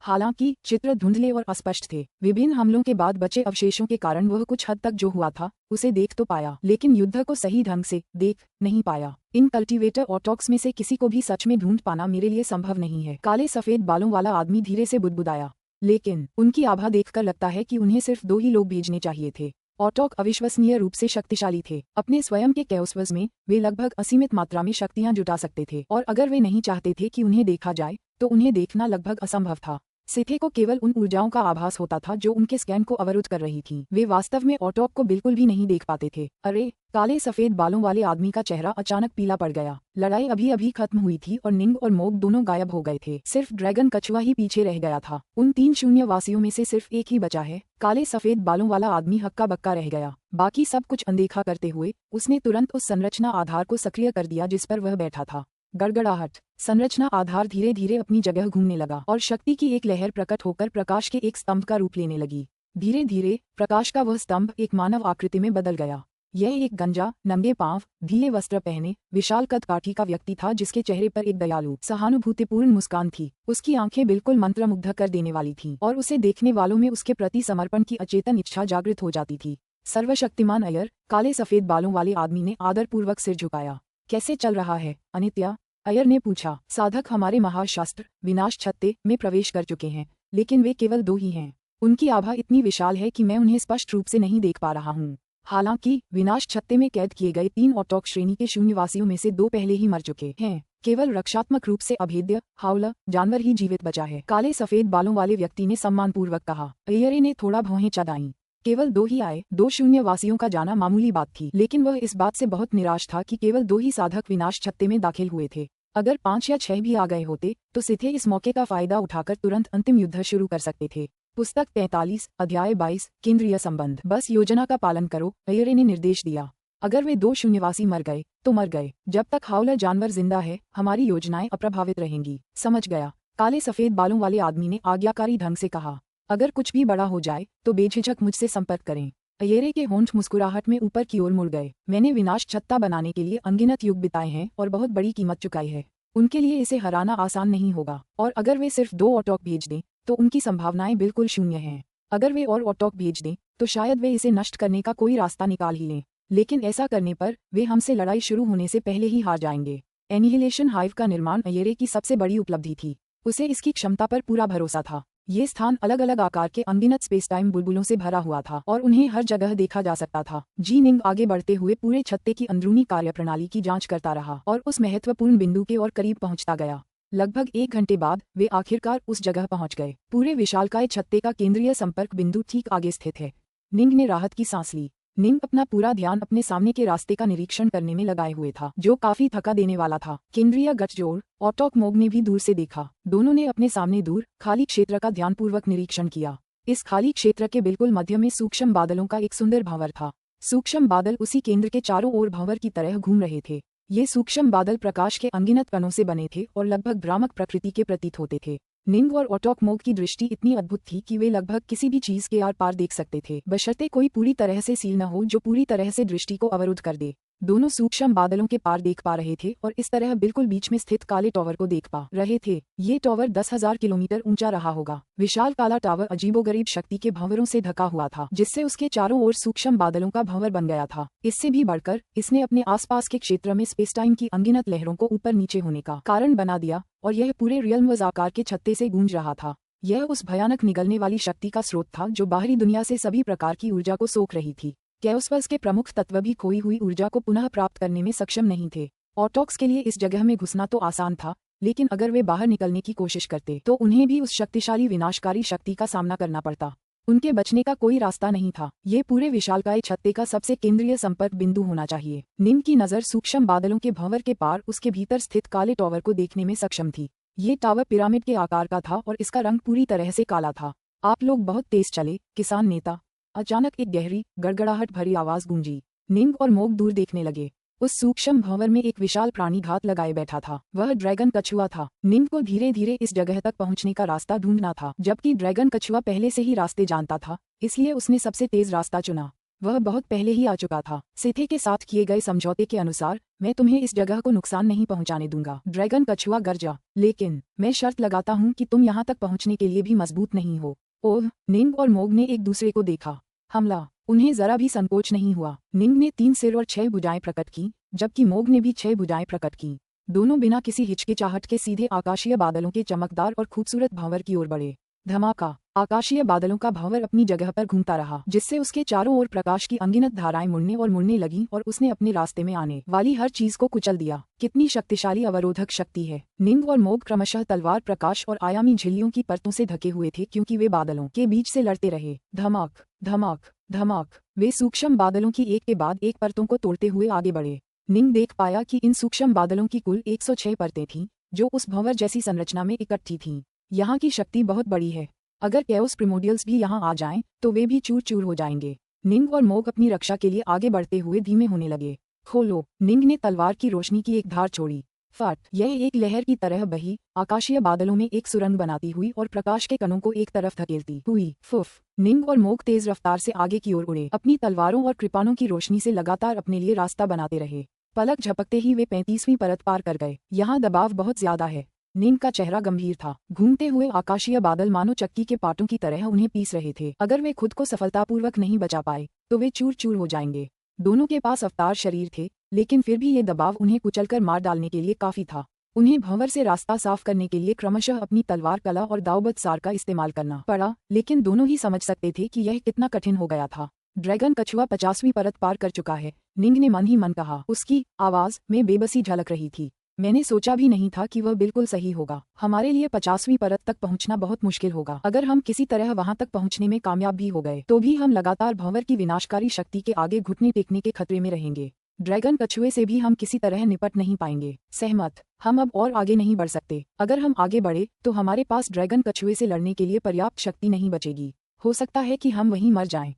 हालांकि चित्र धुंधले और अस्पष्ट थे। विभिन्न हमलों के बाद बचे अवशेषों के कारण वह कुछ हद तक जो हुआ था उसे देख तो पाया, लेकिन युद्ध को सही ढंग से देख नहीं पाया। इन कल्टीवेटर ऑटोक्स में से किसी को भी सच में ढूंढ पाना मेरे लिए संभव नहीं है। काले सफेद बालों वाला आदमी धीरे से बुदबुदाया। लेकिन उनकी आभा देखकर लगता है कि उन्हें सिर्फ 2 ही लोग भेजने चाहिए थे। ऑटोक अविश्वसनीय रूप से शक्तिशाली थे। अपने स्वयं के कैओस्वर्स में वे लगभग असीमित मात्रा में शक्तियां जुटा सकते थे और अगर वे नहीं चाहते थे कि उन्हें देखा जाए तो उन्हें देखना लगभग असंभव था। सिथे को केवल उन ऊर्जाओं का आभास होता था जो उनके स्कैन को अवरुद्ध कर रही थीं। वे वास्तव में ऑटोक को बिल्कुल भी नहीं देख पाते थे। अरे, काले सफेद बालों वाले आदमी का चेहरा अचानक पीला पड़ गया। लड़ाई अभी अभी खत्म हुई थी और निंग और मोग दोनों गायब हो गए थे। सिर्फ ड्रैगन कछुआ ही पीछे रह गया था। उन 3 शून्यवासियों में से सिर्फ एक ही बचा है। काले सफेद बालों वाला आदमी हक्का बक्का रह गया। बाकी सब कुछ अनदेखा करते हुए उसने तुरंत उस संरचना आधार को सक्रिय कर दिया जिस पर वह बैठा था। गड़गड़ाहट। संरचना आधार धीरे धीरे अपनी जगह घूमने लगा और शक्ति की एक लहर प्रकट होकर प्रकाश के एक स्तंभ का रूप लेने लगी। धीरे धीरे प्रकाश का वह स्तंभ एक मानव आकृति में बदल गया। यह एक गंजा, नंगे पांव, ढीले वस्त्र पहने, विशाल कद काठी का व्यक्ति था जिसके चेहरे पर एक दयालु, सहानुभूतिपूर्ण मुस्कान थी। उसकी आंखें बिल्कुल मंत्रमुग्ध कर देने वाली थीं और उसे देखने वालों में उसके प्रति समर्पण की अचेतन इच्छा जागृत हो जाती थी। सर्वशक्तिमान अय्यर, काले सफेद बालों वाले आदमी ने आदरपूर्वक सिर झुकाया। कैसे चल रहा है, अनित्या? अय्यर ने पूछा। साधक हमारे महाशास्त्र विनाश छत्ते में प्रवेश कर चुके हैं, लेकिन वे केवल 2 ही हैं। उनकी आभा इतनी विशाल है कि मैं उन्हें स्पष्ट रूप से नहीं देख पा रहा हूँ। हालांकि विनाश छत्ते में कैद किए गए 3 ऑटोक श्रेणी के शून्यवासियों में से 2 पहले ही मर चुके हैं। केवल रक्षात्मक रूप से अभेद्य हाउला जानवर ही जीवित बचा है। काले सफेद बालों वाले व्यक्ति ने सम्मानपूर्वक कहा। अय्यर ने थोड़ा भौहें चढ़ाईं। केवल 2 ही आए। 2 शून्यवासियों का जाना मामूली बात थी, लेकिन वह इस बात से बहुत निराश था कि केवल 2 ही साधक विनाश छत्ते में दाखिल हुए थे। अगर 5 या 6 भी आ गए होते तो सिथे इस मौके का फायदा उठाकर तुरंत अंतिम युद्ध शुरू कर सकते थे। पुस्तक 43 अध्याय 22 केंद्रीय संबंध। बस योजना का पालन करो, अय्यर ने निर्देश दिया। अगर वे 2 शून्यवासी मर गए तो मर गए। जब तक हाउला जानवर जिंदा है हमारी योजनाएं अप्रभावित रहेंगी। समझ गया, काले सफेद बालों वाले आदमी ने आज्ञाकारी ढंग से कहा। अगर कुछ भी बड़ा हो जाए तो बेझिझक मुझसे संपर्क करें। अय्यर के होंठ मुस्कुराहट में ऊपर की ओर मुड़ गए। मैंने विनाश छत्ता बनाने के लिए अनगिनत युग बिताए हैं और बहुत बड़ी कीमत चुकाई है। उनके लिए इसे हराना आसान नहीं होगा, और अगर वे सिर्फ 2 ऑटोक भेज दें तो उनकी संभावनाएं बिल्कुल शून्य हैं। अगर वे और ऑटोक भेज दें तो शायद वे इसे नष्ट करने का कोई रास्ता निकाल ही लें, लेकिन ऐसा करने पर वे हमसे लड़ाई शुरू होने से पहले ही हार जाएंगे। एनिहिलेशन हाइव का निर्माण अय्यर की सबसे बड़ी उपलब्धि थी। उसे इसकी क्षमता पर पूरा भरोसा था। ये स्थान अलग अलग आकार के अनगिनत स्पेस टाइम बुलबुलों से भरा हुआ था और उन्हें हर जगह देखा जा सकता था। जी निंग आगे बढ़ते हुए पूरे छत्ते की अंदरूनी कार्यप्रणाली की जांच करता रहा और उस महत्वपूर्ण बिंदु के और करीब पहुंचता गया। लगभग 1 घंटे बाद वे आखिरकार उस जगह पहुंच गए। पूरे विशालकाय छत्ते का केंद्रीय संपर्क बिंदु ठीक आगे स्थित है। निंग ने राहत की सांस ली। निंग अपना पूरा ध्यान अपने सामने के रास्ते का निरीक्षण करने में लगाए हुए था, जो काफी थका देने वाला था। केंद्रीय गठजोड़ ऑटोक मोग ने भी दूर से देखा। दोनों ने अपने सामने दूर खाली क्षेत्र का ध्यानपूर्वक निरीक्षण किया। इस खाली क्षेत्र के बिल्कुल मध्य में सूक्ष्म बादलों का एक सुंदर भंवर था। सूक्ष्म बादल उसी केंद्र के चारों ओर भंवर की तरह घूम रहे थे। ये सूक्ष्म बादल प्रकाश के अनगिनत कणों से बने थे और लगभग भ्रामक प्रकृति के प्रतीत होते थे। निंग और ऑटोक मोग की दृष्टि इतनी अद्भुत थी कि वे लगभग किसी भी चीज के आर पार देख सकते थे, बशर्ते कोई पूरी तरह से सील न हो जो पूरी तरह से दृष्टि को अवरुद्ध कर दे। दोनों सूक्ष्म बादलों के पार देख पा रहे थे और इस तरह बिल्कुल बीच में स्थित काले टावर को देख पा रहे थे। ये टावर 10,000 किलोमीटर ऊंचा रहा होगा। विशाल काला टावर अजीबोगरीब शक्ति के भंवरों से ढका हुआ था, जिससे उसके चारों ओर सूक्ष्म बादलों का भंवर बन गया था। इससे भी बढ़कर इसने अपने आसपास के क्षेत्र में स्पेस टाइम की अनगिनत लहरों को ऊपर नीचे होने का कारण बना दिया और यह पूरे रियल्म आकार के छत्ते से गूंज रहा था। यह उस भयानक निगलने वाली शक्ति का स्रोत था जो बाहरी दुनिया से सभी प्रकार की ऊर्जा को सोख रही थी। कैओस्वर्स के प्रमुख तत्व भी खोई हुई ऊर्जा को पुनः प्राप्त करने में सक्षम नहीं थे। ऑटोक्स के लिए इस जगह में घुसना तो आसान था, लेकिन अगर वे बाहर निकलने की कोशिश करते तो उन्हें भी उस शक्तिशाली विनाशकारी शक्ति का सामना करना पड़ता। उनके बचने का कोई रास्ता नहीं था। ये पूरे विशालकाय छत्ते का सबसे केंद्रीय संपर्क बिंदु होना चाहिए। निंग की नजर सूक्ष्म बादलों के भंवर के पार उसके भीतर स्थित काले टावर को देखने में सक्षम थी। ये टावर पिरामिड के आकार का था और इसका रंग पूरी तरह से काला था। आप लोग बहुत तेज चले, किसान नेता। अचानक एक गहरी गड़गड़ाहट भरी आवाज गूंजी। निंग और मोग दूर देखने लगे। उस सूक्ष्म भंवर में एक विशाल प्राणी घात लगाए बैठा था। वह ड्रैगन कछुआ था। निंग को धीरे धीरे इस जगह तक पहुंचने का रास्ता ढूंढना था, जबकि ड्रैगन कछुआ पहले से ही रास्ते जानता था, इसलिए उसने सबसे तेज रास्ता चुना। वह बहुत पहले ही आ चुका था। सेथे के साथ किए गए समझौते के अनुसार मैं तुम्हें इस जगह को नुकसान नहीं पहुंचाने दूंगा। ड्रैगन कछुआ गरजा, लेकिन मैं शर्त लगाता हूँ कि तुम यहाँ तक पहुँचने के लिए भी मजबूत नहीं हो। ओह! निंग और मोग ने एक दूसरे को देखा। हमला! उन्हें जरा भी संकोच नहीं हुआ। निंग ने 3 सिर और 6 भुजाएं प्रकट की, जबकि मोग ने भी 6 भुजाएं प्रकट की। दोनों बिना किसी हिचकिचाहट के सीधे आकाशीय बादलों के चमकदार और खूबसूरत भंवर की ओर बढ़े। धमाका! आकाशीय बादलों का भंवर अपनी जगह पर घूमता रहा, जिससे उसके चारों ओर प्रकाश की अनगिनत धाराएं मुड़ने लगीं और उसने अपने रास्ते में आने वाली हर चीज को कुचल दिया। कितनी शक्तिशाली अवरोधक शक्ति है! निंग और मोग क्रमशः तलवार प्रकाश और आयामी झिल्लियों की परतों से ढके हुए थे, क्योंकि वे बादलों के बीच से लड़ते रहे। धमाक धमाक धमाक! वे सूक्ष्म बादलों की एक के बाद एक परतों को तोड़ते हुए आगे बढ़े। निंग देख पाया कि इन सूक्ष्म बादलों की कुल 106 परतें थीं, जो उस भंवर जैसी संरचना में इकट्ठी थीं। यहाँ की शक्ति बहुत बड़ी है। अगर कैओस प्रिमोडियल्स भी यहाँ आ जाएं, तो वे भी चूर चूर हो जाएंगे। निंग और मोग अपनी रक्षा के लिए आगे बढ़ते हुए धीमे होने लगे। खोलो! निंग ने तलवार की रोशनी की एक धार छोड़ी। फट! यह एक लहर की तरह बही, आकाशीय बादलों में एक सुरंग बनाती हुई और प्रकाश के कणों को एक तरफ धकेलती हुई। फुफ! निंग और मोग तेज रफ्तार से आगे की ओर उड़े। अपनी तलवारों और कृपाणों की रोशनी से लगातार अपने लिए रास्ता बनाते रहे। पलक झपकते ही वे 35वीं परत पार कर गए। यहाँ दबाव बहुत ज्यादा है। निंग का चेहरा गंभीर था। घूमते हुए आकाशीय बादल मानो चक्की के पाटों की तरह उन्हें पीस रहे थे। अगर वे खुद को सफलतापूर्वक नहीं बचा पाए, तो वे चूर चूर हो जाएंगे। दोनों के पास अवतार शरीर थे, लेकिन फिर भी ये दबाव उन्हें कुचलकर मार डालने के लिए काफी था। उन्हें भंवर से रास्ता साफ करने के लिए क्रमशः अपनी तलवार कला और दावबद सार का इस्तेमाल करना पड़ा, लेकिन दोनों ही समझ सकते थे कि यह कितना कठिन हो गया था। ड्रैगन कछुआ 50वीं परत पार कर चुका है, निंग ने मन ही मन कहा। उसकी आवाज में बेबसी झलक रही थी। मैंने सोचा भी नहीं था कि वह बिल्कुल सही होगा। हमारे लिए 50वीं परत तक पहुंचना बहुत मुश्किल होगा। अगर हम किसी तरह वहां तक पहुंचने में कामयाब भी हो गए, तो भी हम लगातार भंवर की विनाशकारी शक्ति के आगे घुटने टेकने के खतरे में रहेंगे। ड्रैगन कछुए से भी हम किसी तरह निपट नहीं पाएंगे। सहमत। हम अब और आगे नहीं बढ़ सकते। अगर हम आगे बढ़े तो हमारे पास ड्रैगन कछुए से लड़ने के लिए पर्याप्त शक्ति नहीं बचेगी। हो सकता है कि हम वहीं मर जाएं।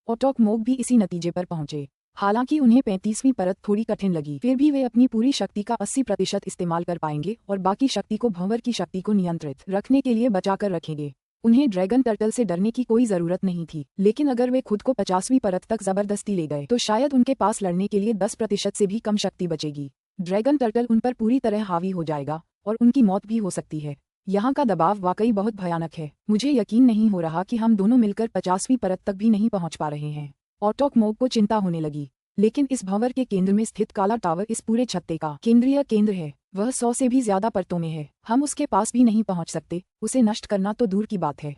ऑटोक मोग भी इसी नतीजे पर पहुंचे। हालांकि उन्हें 35वीं परत थोड़ी कठिन लगी, फिर भी वे अपनी पूरी शक्ति का 80% इस्तेमाल कर पाएंगे और बाकी शक्ति को भंवर की शक्ति को नियंत्रित रखने के लिए बचाकर रखेंगे। उन्हें ड्रैगन टर्टल से डरने की कोई जरूरत नहीं थी, लेकिन अगर वे खुद को 50वीं परत तक जबरदस्ती ले गए तो शायद उनके पास लड़ने के लिए 10% से भी कम शक्ति बचेगी। ड्रैगन टर्टल उन पर पूरी तरह हावी हो जाएगा और उनकी मौत भी हो सकती है। यहाँ का दबाव वाकई बहुत भयानक है। मुझे यकीन नहीं हो रहा कि हम दोनों मिलकर 50वीं परत तक भी नहीं पहुँच पा रहे हैं। ऑटोक मोग को चिंता होने लगी। लेकिन इस भंवर के केंद्र में स्थित काला टावर इस पूरे छत्ते का केंद्रीय केंद्र है। वह 100 से भी ज्यादा परतों में है। हम उसके पास भी नहीं पहुंच सकते, उसे नष्ट करना तो दूर की बात है।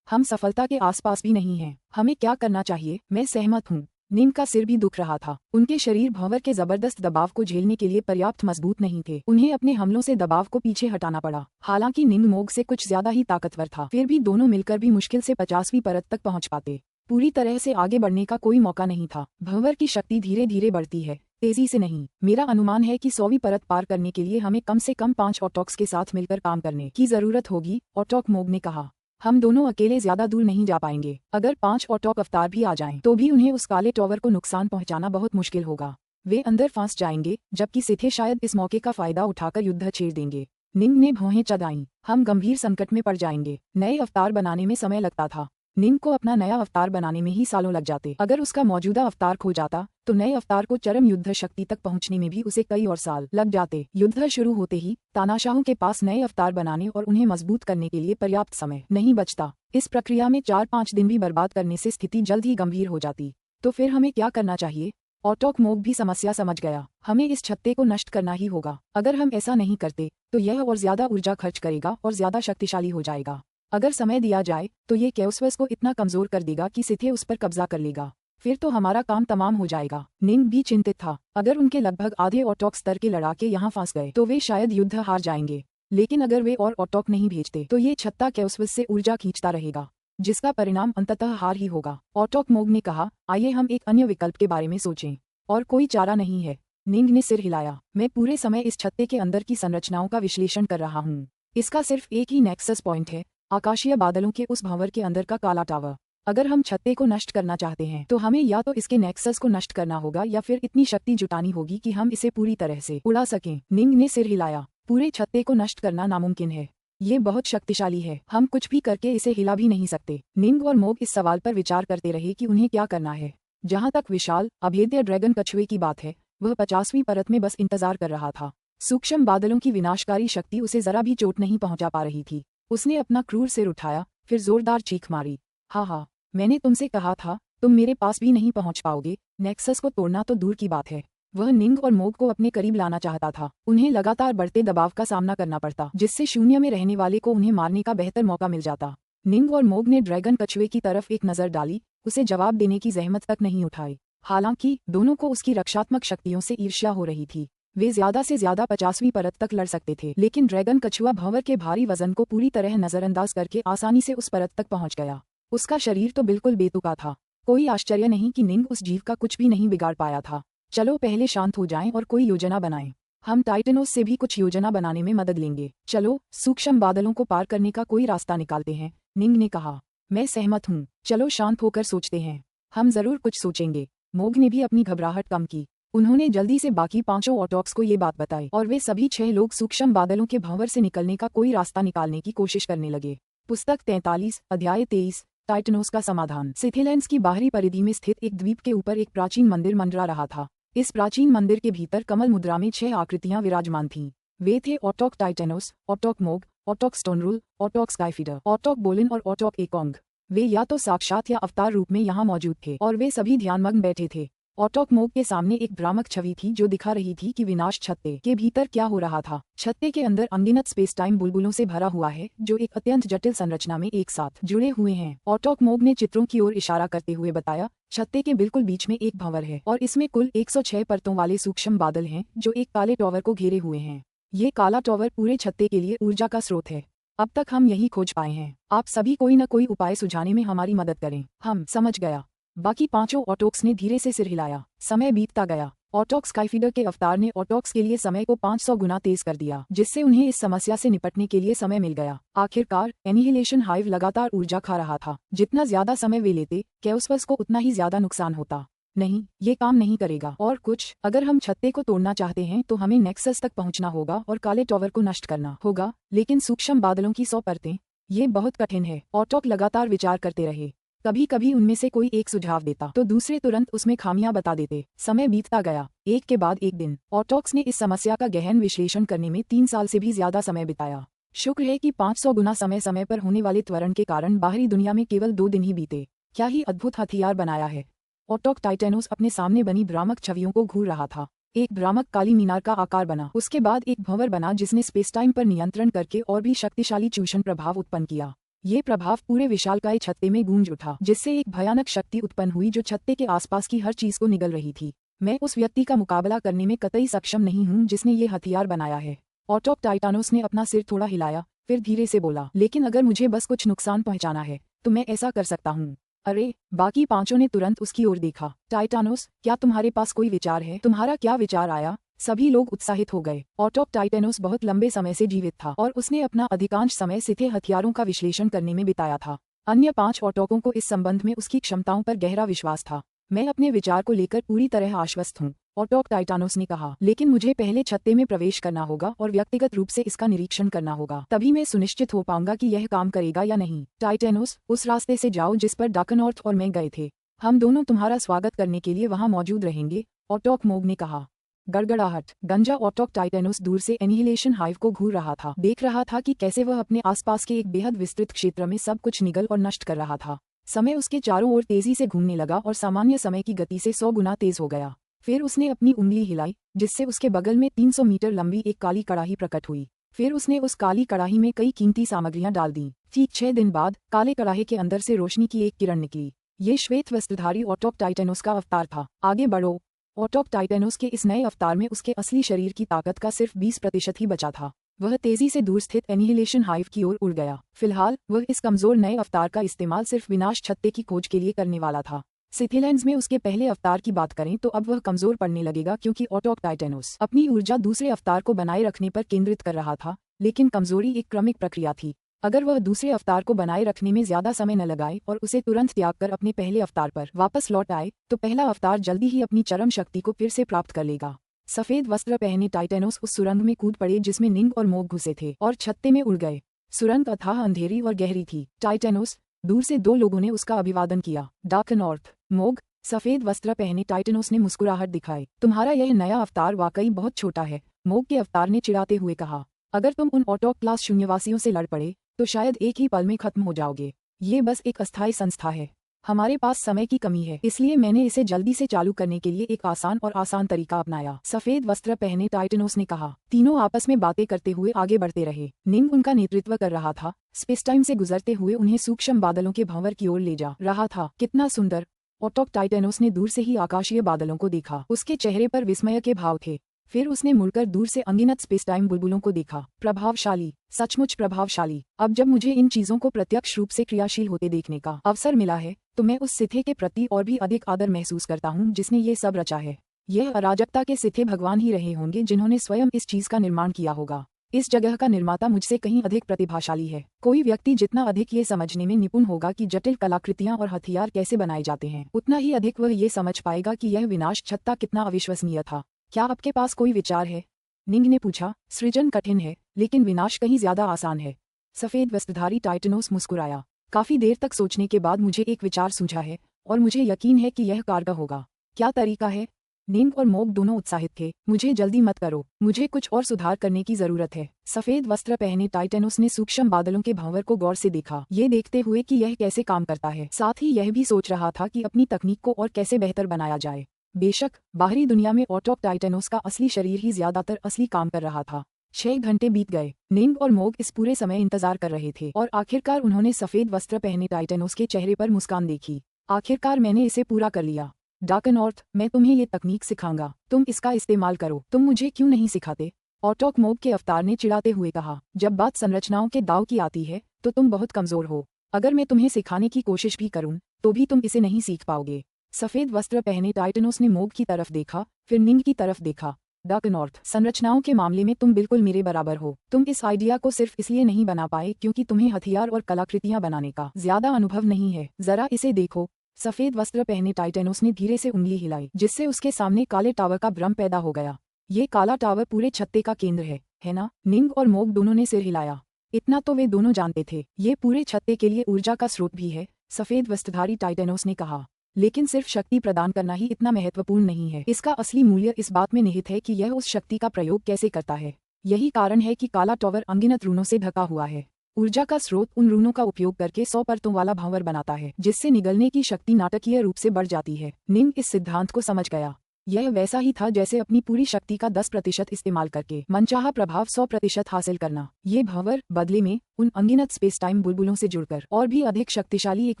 हम सफलता के आसपास भी नहीं हैं। हमें क्या करना चाहिए? मैं सहमत हूँ। नीम का सिर भी दुख रहा था। उनके शरीर भंवर के जबरदस्त दबाव को झेलने के लिए पर्याप्त मजबूत नहीं थे। उन्हें अपने हमलों से दबाव को पीछे हटाना पड़ा। हालांकि नीम मोग से कुछ ज्यादा ही ताकतवर था, फिर भी दोनों मिलकर भी मुश्किल से 50वीं परत तक पहुंच पाते। पूरी तरह से आगे बढ़ने का कोई मौका नहीं था। भंवर की शक्ति धीरे धीरे बढ़ती है, तेजी से नहीं। मेरा अनुमान है कि 100वीं परत पार करने के लिए हमें कम से कम 5 ऑटॉक्स के साथ मिलकर काम करने की जरूरत होगी, ऑटॉक मोग ने कहा। हम दोनों अकेले ज्यादा दूर नहीं जा पाएंगे। अगर 5 ऑटॉक अवतार भी आ जाएं, तो भी उन्हें उस काले टॉवर को नुकसान पहुंचाना बहुत मुश्किल होगा। वे अंदर फंस जाएंगे, जबकि सिथे शायद इस मौके का फायदा उठाकर युद्ध छेड़ देंगे। निंग ने भौहें चढ़ाईं। हम गंभीर संकट में पड़ जाएंगे। नए अवतार बनाने में समय लगता था। निंग को अपना नया अवतार बनाने में ही सालों लग जाते। अगर उसका मौजूदा अवतार खो जाता तो नए अवतार को चरम युद्ध शक्ति तक पहुंचने में भी उसे कई और साल लग जाते। युद्ध शुरू होते ही तानाशाहों के पास नए अवतार बनाने और उन्हें मजबूत करने के लिए पर्याप्त समय नहीं बचता। इस प्रक्रिया में 4-5 दिन भी बर्बाद करने से स्थिति जल्द ही गंभीर हो जाती। तो फिर हमें क्या करना चाहिए? ऑटॉक मोग भी समस्या समझ गया। हमें इस छत्ते को नष्ट करना ही होगा। अगर हम ऐसा नहीं करते तो यह और ज्यादा ऊर्जा खर्च करेगा और ज्यादा शक्तिशाली हो जाएगा। अगर समय दिया जाए तो ये कैओस्वर्स को इतना कमजोर कर देगा कि सिथे उस पर कब्जा कर लेगा। फिर तो हमारा काम तमाम हो जाएगा। निंग भी चिंतित था। अगर उनके लगभग आधे ऑटॉक स्तर के लड़ाके यहाँ फंस गए तो वे शायद युद्ध हार जाएंगे। लेकिन अगर वे और ऑटॉक नहीं भेजते तो ये छत्ता कैओस्वर्स से ऊर्जा खींचता रहेगा, जिसका परिणाम अंततः हार ही होगा। ऑटॉक मोग ने कहा, आइए हम एक अन्य विकल्प के बारे में सोचें। और कोई चारा नहीं है? निंग ने सिर हिलाया। मैं पूरे समय इस छत्ते के अंदर की संरचनाओं का विश्लेषण कर रहा हूँ। इसका सिर्फ एक ही नेक्सस पॉइंट है, आकाशीय बादलों के उस भंवर के अंदर का काला टावर। अगर हम छत्ते को नष्ट करना चाहते हैं तो हमें या तो इसके नेक्सस को नष्ट करना होगा या फिर इतनी शक्ति जुटानी होगी कि हम इसे पूरी तरह से उड़ा सकें। निंग ने सिर हिलाया। पूरे छत्ते को नष्ट करना नामुमकिन है। ये बहुत शक्तिशाली है। हम कुछ भी करके इसे हिला भी नहीं सकते। निंग और मोग इस सवाल पर विचार करते रहे कि उन्हें क्या करना है। जहाँ तक विशाल अभेद्य ड्रैगन कछुए की बात है, वह 50वीं परत में बस इंतजार कर रहा था। सूक्ष्म बादलों की विनाशकारी शक्ति उसे जरा भी चोट नहीं पहुंचा पा रही थी। उसने अपना क्रूर सिर उठाया, फिर जोरदार चीख मारी। हाँ, मैंने तुमसे कहा था, तुम मेरे पास भी नहीं पहुंच पाओगे। नेक्सस को तोड़ना तो दूर की बात है। वह निंग और मोग को अपने करीब लाना चाहता था। उन्हें लगातार बढ़ते दबाव का सामना करना पड़ता, जिससे शून्य में रहने वाले को उन्हें मारने का बेहतर मौका मिल जाता। निंग और मोग ने ड्रैगन कछुए की तरफ एक नजर डाली, उसे जवाब देने की जहमत तक नहीं उठाई। हालांकि दोनों को उसकी रक्षात्मक शक्तियों से ईर्ष्या हो रही थी। वे ज्यादा से ज्यादा 50वीं परत तक लड़ सकते थे, लेकिन ड्रैगन कछुआ भंवर के भारी वजन को पूरी तरह नजरअंदाज करके आसानी से उस परत तक पहुंच गया। उसका शरीर तो बिल्कुल बेतुका था। कोई आश्चर्य नहीं कि निंग उस जीव का कुछ भी नहीं बिगाड़ पाया था। चलो पहले शांत हो जाएं और कोई योजना बनाएं। हम टाइटनोस से भी कुछ योजना बनाने में मदद लेंगे। चलो सूक्ष्म बादलों को पार करने का कोई रास्ता निकालते हैं, निंग ने कहा। मैं सहमत हूँ। चलो शांत होकर सोचते हैं। हम जरूर कुछ सोचेंगे। मोग ने भी अपनी घबराहट कम की। उन्होंने जल्दी से बाकी 5 ऑटॉक्स को ये बात बताई और वे सभी 6 लोग सूक्ष्म बादलों के भंवर से निकलने का कोई रास्ता निकालने की कोशिश करने लगे। पुस्तक 43, अध्याय 23, टाइटनोस का समाधान। सिथिलैंड्स की बाहरी परिधि में स्थित एक द्वीप के ऊपर एक प्राचीन मंदिर मंडरा रहा था। इस प्राचीन मंदिर के भीतर कमल मुद्रा में 6 आकृतियां विराजमान थीं। वे थे ऑटॉक टाइटनोस, ऑटॉक मोग, ऑटॉक स्टोनरूल, ऑटॉक स्काईफीडर, ऑटॉक बोलिन और ऑटॉक एकोंग। वे या तो साक्षात या अवतार रूप में यहाँ मौजूद थे और वे सभी ध्यानमग्न बैठे थे। ऑटॉक मोग के सामने एक भ्रामक छवि थी जो दिखा रही थी कि विनाश छत्ते के भीतर क्या हो रहा था। छत्ते के अंदर अनगिनत स्पेस टाइम बुलबुलों से भरा हुआ है, जो एक अत्यंत जटिल संरचना में एक साथ जुड़े हुए हैं। ऑटॉक मोग ने चित्रों की ओर इशारा करते हुए बताया, छत्ते के बिल्कुल बीच में एक भंवर है और इसमें कुल 106 परतों वाले सूक्ष्म बादल हैं जो एक काले टॉवर को घेरे हुए हैं। ये काला टॉवर पूरे छत्ते के लिए ऊर्जा का स्रोत है। अब तक हम यही खोज पाए हैं। आप सभी कोई न कोई उपाय सुझाने में हमारी मदद करें। हम समझ गया। बाकी 5 ऑटॉक्स ने धीरे से सिर हिलाया। समय बीतता गया। ऑटॉक्स स्काईफीडर के अवतार ने ऑटॉक्स के लिए समय को 500 गुना तेज कर दिया, जिससे उन्हें इस समस्या से निपटने के लिए समय मिल गया। आखिरकार एनिहिलेशन हाइव लगातार ऊर्जा खा रहा था। जितना ज्यादा समय वे लेते, कैओस्वर्स को उतना ही ज्यादा नुकसान होता। नहीं, ये काम नहीं करेगा। और कुछ, अगर हम छत्ते को तोड़ना चाहते हैं तो हमें नेक्सस तक पहुंचना होगा और काले टॉवर को नष्ट करना होगा। लेकिन सूक्ष्म बादलों की 100 परतें, ये बहुत कठिन है। ऑटॉक लगातार विचार करते रहे। कभी कभी उनमें से कोई एक सुझाव देता तो दूसरे तुरंत उसमें खामियां बता देते। समय बीतता गया। एक के बाद एक दिन। ऑटॉक्स ने इस समस्या का गहन विश्लेषण करने में 3 साल से भी ज्यादा समय बिताया। शुक्र है कि 500 गुना समय समय पर होने वाले त्वरण के कारण बाहरी दुनिया में केवल 2 दिन ही बीते। क्या ही अद्भुत हथियार बनाया है। ऑटोक टाइटेनोस अपने सामने बनी भ्रामक छवियों को घूर रहा था। एक भ्रामक काली मीनार का आकार बना, उसके बाद एक भंवर बना जिसने स्पेस टाइम पर नियंत्रण करके और भी शक्तिशाली चूषण प्रभाव उत्पन्न किया। ये प्रभाव पूरे विशालकाय छत्ते में गूंज उठा, जिससे एक भयानक शक्ति उत्पन्न हुई जो छत्ते के आसपास की हर चीज को निगल रही थी। मैं उस व्यक्ति का मुकाबला करने में कतई सक्षम नहीं हूँ जिसने ये हथियार बनाया है। ऑटोक टाइटेनोस ने अपना सिर थोड़ा हिलाया, फिर धीरे से बोला, लेकिन अगर मुझे बस कुछ नुकसान पहुंचाना है तो मैं ऐसा कर सकता हूँ। अरे, बाकी पांचों ने तुरंत उसकी ओर देखा। टाइटेनोस, क्या तुम्हारे पास कोई विचार है? तुम्हारा क्या विचार आया? सभी लोग उत्साहित हो गए। ऑटोक टाइटेनोस बहुत लंबे समय से जीवित था और उसने अपना अधिकांश समय सीधे हथियारों का विश्लेषण करने में बिताया था। अन्य 5 ऑटोकों को इस संबंध में उसकी क्षमताओं पर गहरा विश्वास था। मैं अपने विचार को लेकर पूरी तरह आश्वस्त हूँ, ऑटोक टाइटेनोस ने कहा, लेकिन मुझे पहले छत्ते में प्रवेश करना होगा और व्यक्तिगत रूप से इसका निरीक्षण करना होगा। तभी मैं सुनिश्चित हो पाऊंगा कि यह काम करेगा या नहीं। टाइटेनोस, उस रास्ते से जाओ जिस पर डार्कनॉर्थ और मैं गए थे। हम दोनों तुम्हारा स्वागत करने के लिए वहां मौजूद रहेंगे, ऑटोक मोग ने कहा। गड़गड़ाहट। गंजा ऑटोक टाइटेनोस दूर से एनिहिलेशन हाइव को घूर रहा था, देख रहा था कि कैसे वह अपने आसपास के एक बेहद विस्तृत क्षेत्र में सब कुछ निगल और नष्ट कर रहा था। समय उसके चारों ओर तेजी से घूमने लगा और सामान्य समय की गति से 100 गुना तेज हो गया। फिर उसने अपनी उंगली हिलाई, जिससे उसके बगल में 300 मीटर लंबी एक काली कड़ाही प्रकट हुई। फिर उसने उस काली कड़ाही में कई कीमती सामग्रियां डाल दी। ठीक 6 दिन बाद काले कड़ाहे के अंदर से रोशनी की एक किरण निकली। ये श्वेत वस्त्रधारी ऑटोक टाइटेनोस का अवतार था। आगे बढ़ो। ऑटोक टाइटेनोस के इस नए अवतार में उसके असली शरीर की ताकत का सिर्फ 20% ही बचा था। वह तेजी से दूर स्थित एनिहिलेशन हाइव की ओर उड़ गया। फिलहाल वह इस कमजोर नए अवतार का इस्तेमाल सिर्फ विनाश छत्ते की खोज के लिए करने वाला था। सिथिलैंड्स में उसके पहले अवतार की बात करें तो अब वह कमजोर पड़ने लगेगा, क्योंकि ऑटोक टाइटेनोस अपनी ऊर्जा दूसरे अवतार को बनाए रखने पर केंद्रित कर रहा था, लेकिन कमजोरी एक क्रमिक प्रक्रिया थी। अगर वह दूसरे अवतार को बनाए रखने में ज्यादा समय न लगाए और उसे तुरंत त्याग कर अपने पहले अवतार पर वापस लौट आए तो पहला अवतार जल्दी ही अपनी चरम शक्ति को फिर से प्राप्त कर लेगा। सफेद वस्त्र पहने टाइटेनोस उस सुरंग में कूद पड़े जिसमें निंग और मोग घुसे थे और छत्ते में उड़ गए। सुरंग अथाह अंधेरी और गहरी थी। टाइटेनोस, दूर से 2 लोगों ने उसका अभिवादन किया। डार्कनॉर्थ, मोग। सफेद वस्त्र पहने टाइटेनोस ने मुस्कुराहट दिखाई। तुम्हारा यह नया अवतार वाकई बहुत छोटा है, मोग के अवतार ने चिढ़ाते हुए कहा। अगर तुम उन ऑटोक क्लास शून्यवासियों से लड़ पड़े तो शायद एक ही पल में खत्म हो जाओगे। ये बस एक अस्थायी संस्था है। हमारे पास समय की कमी है, इसलिए मैंने इसे जल्दी से चालू करने के लिए एक आसान तरीका अपनाया, सफेद वस्त्र पहने टाइटेनोस ने कहा। तीनों आपस में बातें करते हुए आगे बढ़ते रहे। निंग उनका नेतृत्व कर रहा था, स्पेस टाइम से गुजरते हुए उन्हें सूक्ष्म बादलों के भंवर की ओर ले जा रहा था। कितना सुंदर! ऑटोक टाइटेनोस ने दूर से ही आकाशीय बादलों को देखा। उसके चेहरे पर विस्मय के भाव थे। फिर उसने मुड़कर दूर से अनगिनत स्पेस टाइम बुलबुलों को देखा। प्रभावशाली, सचमुच प्रभावशाली। अब जब मुझे इन चीजों को प्रत्यक्ष रूप से क्रियाशील होते देखने का अवसर मिला है तो मैं उस सिथे के प्रति और भी अधिक आदर महसूस करता हूँ जिसने ये सब रचा है। यह अराजकता के सिथे भगवान ही रहे होंगे जिन्होंने स्वयं इस चीज का निर्माण किया होगा। इस जगह का निर्माता मुझसे कहीं अधिक प्रतिभाशाली है। कोई व्यक्ति जितना अधिक ये समझने में निपुण होगा कि जटिल कलाकृतियां और हथियार कैसे बनाए जाते हैं, उतना ही अधिक वह ये समझ पाएगा कि यह विनाश छत्ता कितना अविश्वसनीय था। क्या आपके पास कोई विचार है? निंग ने पूछा। सृजन कठिन है, लेकिन विनाश कहीं ज्यादा आसान है। सफेद वस्त्रधारी टाइटेनोस मुस्कुराया। काफी देर तक सोचने के बाद मुझे एक विचार सूझा है और मुझे यकीन है कि यह कारगर होगा। क्या तरीका है? निंग और मोग दोनों उत्साहित थे। मुझे जल्दी मत करो, मुझे कुछ और सुधार करने की जरूरत है। सफेद वस्त्र पहने टाइटेनोस ने सूक्ष्म बादलों के भंवर को गौर से देखा, ये देखते हुए कि यह कैसे काम करता है। साथ ही यह भी सोच रहा था कि अपनी तकनीक को और कैसे बेहतर बनाया जाए। बेशक, बाहरी दुनिया में ऑटोक टाइटेनोस का असली शरीर ही ज्यादातर असली काम कर रहा था। 6 घंटे बीत गए। निंग और मोग इस पूरे समय इंतजार कर रहे थे और आखिरकार उन्होंने सफेद वस्त्र पहने टाइटेनोस के चेहरे पर मुस्कान देखी। आखिरकार मैंने इसे पूरा कर लिया। डार्कनॉर्थ, मैं तुम्हें ये तकनीक सिखाऊंगा, तुम इसका इस्तेमाल करो। तुम मुझे क्यों नहीं सिखाते? ऑटोक मोग के अवतार ने चिढ़ाते हुए कहा। जब बात संरचनाओं के दांव की आती है तो तुम बहुत कमजोर हो। अगर मैं तुम्हें सिखाने की कोशिश भी करूं तो भी तुम इसे नहीं सीख पाओगे। सफेद वस्त्र पहने टाइटेनोस ने मोग की तरफ देखा, फिर निंग की तरफ देखा। डार्कनॉर्थ, संरचनाओं के मामले में तुम बिल्कुल मेरे बराबर हो। तुम इस आइडिया को सिर्फ इसलिए नहीं बना पाए क्योंकि तुम्हें हथियार और कलाकृतियां बनाने का ज्यादा अनुभव नहीं है। जरा इसे देखो। सफेद वस्त्र पहने टाइटेनोस ने धीरे से उंगली हिलाई, जिससे उसके सामने काले टावर का भ्रम पैदा हो गया। ये काला टावर पूरे छत्ते का केंद्र है ना? निंग और मोग दोनों ने सिर हिलाया। इतना तो वे दोनों जानते थे। ये पूरे छत्ते के लिए ऊर्जा का स्रोत भी है, सफेद वस्त्रधारी टाइटेनोस ने कहा। लेकिन सिर्फ शक्ति प्रदान करना ही इतना महत्वपूर्ण नहीं है। इसका असली मूल्य इस बात में निहित है कि यह उस शक्ति का प्रयोग कैसे करता है। यही कारण है कि काला टावर अनगिनत रूनों से ढका हुआ है। ऊर्जा का स्रोत उन रूनों का उपयोग करके 100 परतों वाला भंवर बनाता है, जिससे निगलने की शक्ति नाटकीय रूप से बढ़ जाती है। निंग इस सिद्धांत को समझ गया। यह वैसा ही था जैसे अपनी पूरी शक्ति का 10% इस्तेमाल करके मनचाहा प्रभाव 100% हासिल करना। ये भंवर बदले में उन अनगिनत स्पेस टाइम बुलबुलों से जुड़कर और भी अधिक शक्तिशाली एक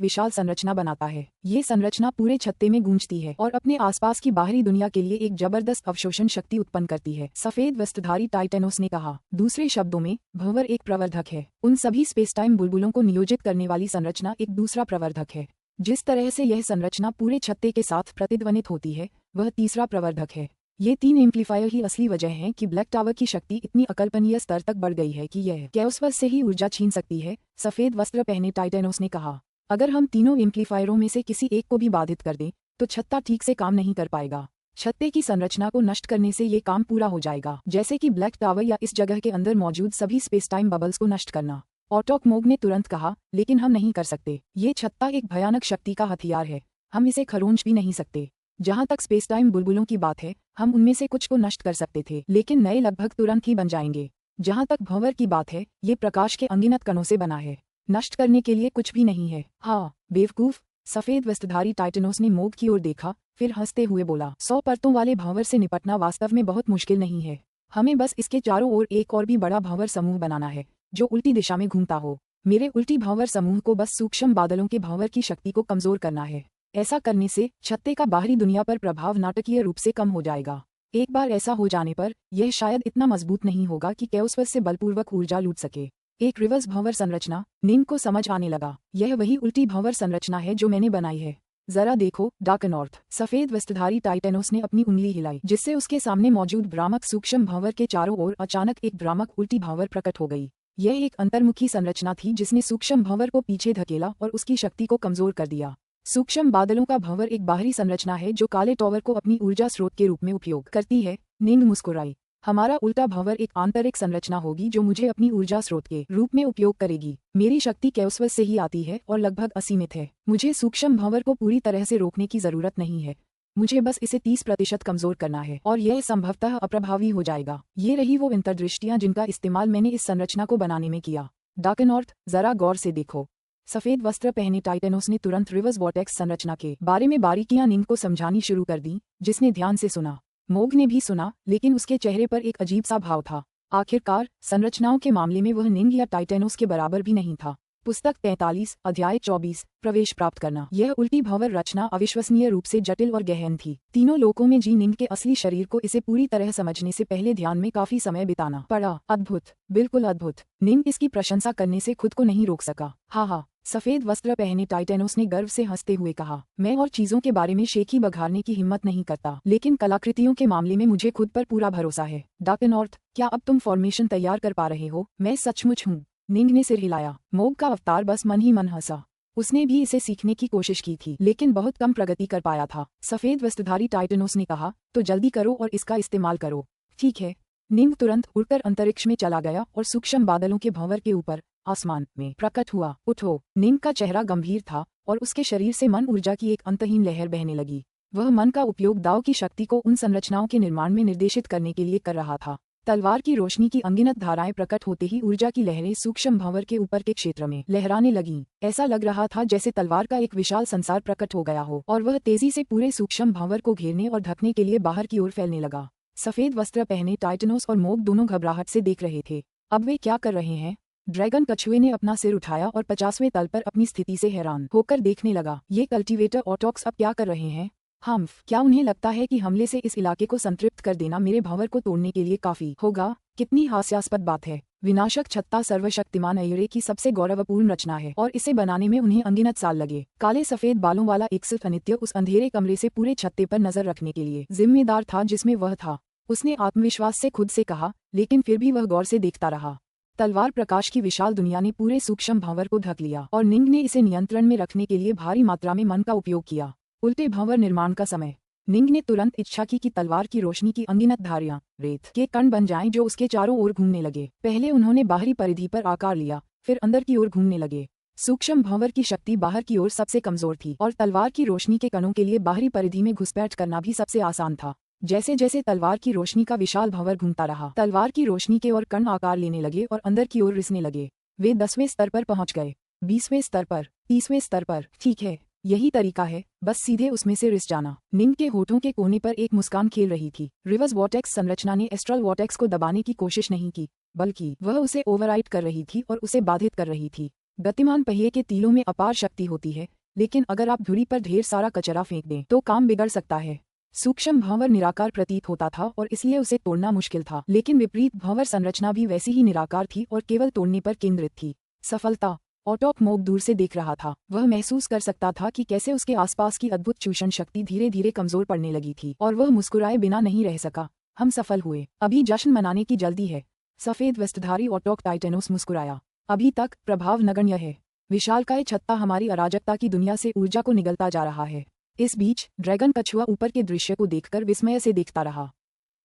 विशाल संरचना बनाता है। ये संरचना पूरे छत्ते में गूंजती है और अपने आसपास की बाहरी दुनिया के लिए एक जबरदस्त अवशोषण शक्ति उत्पन्न करती है, सफेद वस्त्रधारी टाइटेनोस ने कहा। दूसरे शब्दों में, भंवर एक प्रवर्धक है। उन सभी स्पेस टाइम बुलबुलों को नियोजित करने वाली संरचना एक दूसरा प्रवर्धक है। जिस तरह से यह संरचना पूरे छत्ते के साथ प्रतिध्वनित होती है, वह तीसरा प्रवर्धक है। ये 3 एम्पलीफायर ही असली वजह हैं कि ब्लैक टावर की शक्ति इतनी अकल्पनीय स्तर तक बढ़ गई है कि यह कैओसवर्स से ही ऊर्जा छीन सकती है, सफेद वस्त्र पहने टाइटेनोस ने कहा। अगर हम तीनों एम्पलीफायरों में से किसी एक को भी बाधित कर दें, तो छत्ता ठीक से काम नहीं कर पाएगा। छत्ते की संरचना को नष्ट करने से ये काम पूरा हो जाएगा, जैसे कि ब्लैक टावर या इस जगह के अंदर मौजूद सभी स्पेस टाइम बबल्स को नष्ट करना। ऑटोक मोग ने तुरंत कहा, लेकिन हम नहीं कर सकते। ये छत्ता एक भयानक शक्ति का हथियार है, हम इसे खरोंच भी नहीं सकते। जहां तक स्पेस टाइम बुलबुलों की बात है, हम उनमें से कुछ को नष्ट कर सकते थे, लेकिन नए लगभग तुरंत ही बन जाएंगे। जहां तक भंवर की बात है, ये प्रकाश के अनगिनत कणों से बना है, नष्ट करने के लिए कुछ भी नहीं है। हाँ बेवकूफ, सफेद वस्त्रधारी टाइटेनोस ने मोग की ओर देखा, फिर हंसते हुए बोला, 100 परतों वाले भंवर से निपटना वास्तव में बहुत मुश्किल नहीं है। हमें बस इसके चारों ओर एक और भी बड़ा भंवर समूह बनाना है, जो उल्टी दिशा में घूमता हो। मेरे उल्टी भंवर समूह को बस सूक्ष्म बादलों के भंवर की शक्ति को कमजोर करना है। ऐसा करने से छत्ते का बाहरी दुनिया पर प्रभाव नाटकीय रूप से कम हो जाएगा। एक बार ऐसा हो जाने पर यह शायद इतना मजबूत नहीं होगा कि कैओसवर्स से बलपूर्वक ऊर्जा लूट सके। एक रिवर्स भंवर संरचना, निंग को समझ आने लगा। यह वही उल्टी भंवर संरचना है जो मैंने बनाई है। जरा देखो डार्कनॉर्थ, सफेद वस्त्रधारी टाइटेनोस ने अपनी उंगली हिलाई, जिससे उसके सामने मौजूद भ्रामक सूक्ष्म भंवर के चारों ओर अचानक एक भ्रामक उल्टी भंवर प्रकट हो गई। यह एक अंतर्मुखी संरचना थी जिसने सूक्ष्म भंवर को पीछे धकेला और उसकी शक्ति को कमजोर कर दिया। सूक्ष्म बादलों का भंवर एक बाहरी संरचना है जो काले टॉवर को अपनी ऊर्जा स्रोत के रूप में उपयोग करती है। निंग मुस्कुराई। हमारा उल्टा भंवर एक आंतरिक संरचना होगी जो मुझे अपनी ऊर्जा स्रोत के रूप में उपयोग करेगी। मेरी शक्ति कैओसवर्स से ही आती है और लगभग असीमित है। मुझे सूक्ष्म भंवर को पूरी तरह से रोकने की जरूरत नहीं है, मुझे बस इसे 30% कमजोर करना है और यह संभवतः अप्रभावी हो जाएगा। ये रही वो अंतर्दृष्टियां जिनका इस्तेमाल मैंने इस संरचना को बनाने में किया। डार्कनॉर्थ, जरा गौर से देखो। सफेद वस्त्र पहने टाइटेनोस ने तुरंत रिवर्स वॉर्टेक्स संरचना के बारे में बारीकियां निंग को समझानी शुरू कर दी, जिसने ध्यान से सुना। मोग ने भी सुना, लेकिन उसके चेहरे पर एक अजीब सा भाव था। आखिरकार संरचनाओं के मामले में वह निंग या टाइटेनोस के बराबर भी नहीं था। पुस्तक 43, अध्याय 24, प्रवेश प्राप्त करना। यह उल्टी भंवर रचना अविश्वसनीय रूप से जटिल और गहन थी। तीनों लोकों में जी निंग के असली शरीर को इसे पूरी तरह समझने से पहले ध्यान में काफी समय बिताना पड़ा। अद्भुत, बिल्कुल अद्भुत। निंग इसकी प्रशंसा करने से खुद को नहीं रोक सका। हाँ, सफेद वस्त्र पहने टाइटेनोस ने गर्व से हंसते हुए कहा, मैं और चीजों के बारे में शेखी बघारने की हिम्मत नहीं करता, लेकिन कलाकृतियों के मामले में मुझे खुद पर पूरा भरोसा है। डार्कनॉर्थ, क्या अब तुम फॉर्मेशन तैयार कर पा रहे हो? मैं सचमुच हूँ। निंग ने सिर हिलाया। मोग का अवतार बस मन ही मन हंसा। उसने भी इसे सीखने की कोशिश की थी, लेकिन बहुत कम प्रगति कर पाया था। सफेद वस्त्रधारी टाइटेनोस ने कहा, तो जल्दी करो और इसका इस्तेमाल करो। ठीक है। निंग तुरंत उड़कर अंतरिक्ष में चला गया और सूक्ष्म बादलों के भंवर के ऊपर आसमान में प्रकट हुआ। उठो। निंग का चेहरा गंभीर था और उसके शरीर से मन ऊर्जा की एक अंतहीन लहर बहने लगी। वह मन का उपयोग दाव की शक्ति को उन संरचनाओं के निर्माण में निर्देशित करने के लिए कर रहा था। तलवार की रोशनी की अनगिनत धाराएं प्रकट होते ही ऊर्जा की लहरें सूक्ष्म भंवर के ऊपर के क्षेत्र में लहराने लगीं। ऐसा लग रहा था जैसे तलवार का एक विशाल संसार प्रकट हो गया हो और वह तेजी से पूरे सूक्ष्म भंवर को घेरने और ढकने के लिए बाहर की ओर फैलने लगा। सफेद वस्त्र पहने टाइटेनोस और मोग दोनों घबराहट से देख रहे थे। अब वे क्या कर रहे हैं? ड्रैगन कछुए ने अपना सिर उठाया और 50वें तल पर अपनी स्थिति से हैरान होकर देखने लगा। ये कल्टीवेटर ऑटॉक्स अब क्या कर रहे हैं? क्या उन्हें लगता है कि हमले से इस इलाके को संतृप्त कर देना मेरे भंवर को तोड़ने के लिए काफी होगा? कितनी हास्यास्पद बात है। विनाशक छत्ता सर्वशक्तिमान अयरे की सबसे गौरवपूर्ण रचना है और इसे बनाने में उन्हें अनगिनत साल लगे। काले सफेद बालों वाला एक सिर्फ अनित्य उस अंधेरे कमरे से पूरे छत्ते पर नजर रखने के लिए जिम्मेदार था जिसमें वह था। उसने आत्मविश्वास से खुद से कहा, लेकिन फिर भी वह गौर से देखता रहा। तलवार प्रकाश की विशाल दुनिया ने पूरे सूक्ष्म भंवर को ढक लिया और निंग ने इसे नियंत्रण में रखने के लिए भारी मात्रा में मन का उपयोग किया। उल्टे भंवर निर्माण का समय। निंग ने तुरंत इच्छा की कि तलवार की रोशनी की अनगिनत धारियां रेत के कण बन जाएं जो उसके चारों ओर घूमने लगे। पहले उन्होंने बाहरी परिधि पर आकार लिया, फिर अंदर की ओर घूमने लगे। सूक्ष्म भंवर की शक्ति बाहर की ओर सबसे कमजोर थी और तलवार की रोशनी के कणों के लिए बाहरी परिधि में घुसपैठ करना भी सबसे आसान था। जैसे जैसे तलवार की रोशनी का विशाल भंवर घूमता रहा, तलवार की रोशनी के और कण आकार लेने लगे और अंदर की ओर रिसने लगे। वे 10वें स्तर पर पहुंच गए, 20वें स्तर पर, 30वें स्तर पर। ठीक है, यही तरीका है, बस सीधे उसमें से रिस जाना। निंग के होठों के कोने पर एक मुस्कान खेल रही थी। रिवर्स वॉर्टेक्स संरचना ने एस्ट्रल वॉर्टेक्स को दबाने की कोशिश नहीं की, बल्कि वह उसे ओवरराइड कर रही थी और उसे बाधित कर रही थी। गतिमान पहिए के तीलों में अपार शक्ति होती है, लेकिन अगर आप धुरी पर ढेर सारा कचरा फेंक दें तो काम बिगड़ सकता है। सूक्ष्म भंवर निराकार प्रतीत होता था और इसलिए उसे तोड़ना मुश्किल था, लेकिन विपरीत भंवर संरचना भी वैसी ही निराकार थी और केवल तोड़ने पर केंद्रित थी। सफलता। ऑटोक मोग दूर से देख रहा था। वह महसूस कर सकता था कि कैसे उसके आसपास की अद्भुत चूषण शक्ति धीरे धीरे कमजोर पड़ने लगी थी, और वह मुस्कुराए बिना नहीं रह सका। हम सफल हुए, अभी जश्न मनाने की जल्दी है। सफेद वस्त्रधारी ऑटोक टाइटेनोस मुस्कुराया। अभी तक प्रभाव नगण्य है। विशालकाय छत्ता हमारी अराजकता की दुनिया से ऊर्जा को निगलता जा रहा है। इस बीच ड्रैगन कछुआ ऊपर के दृश्य को देखकर विस्मय से देखता रहा।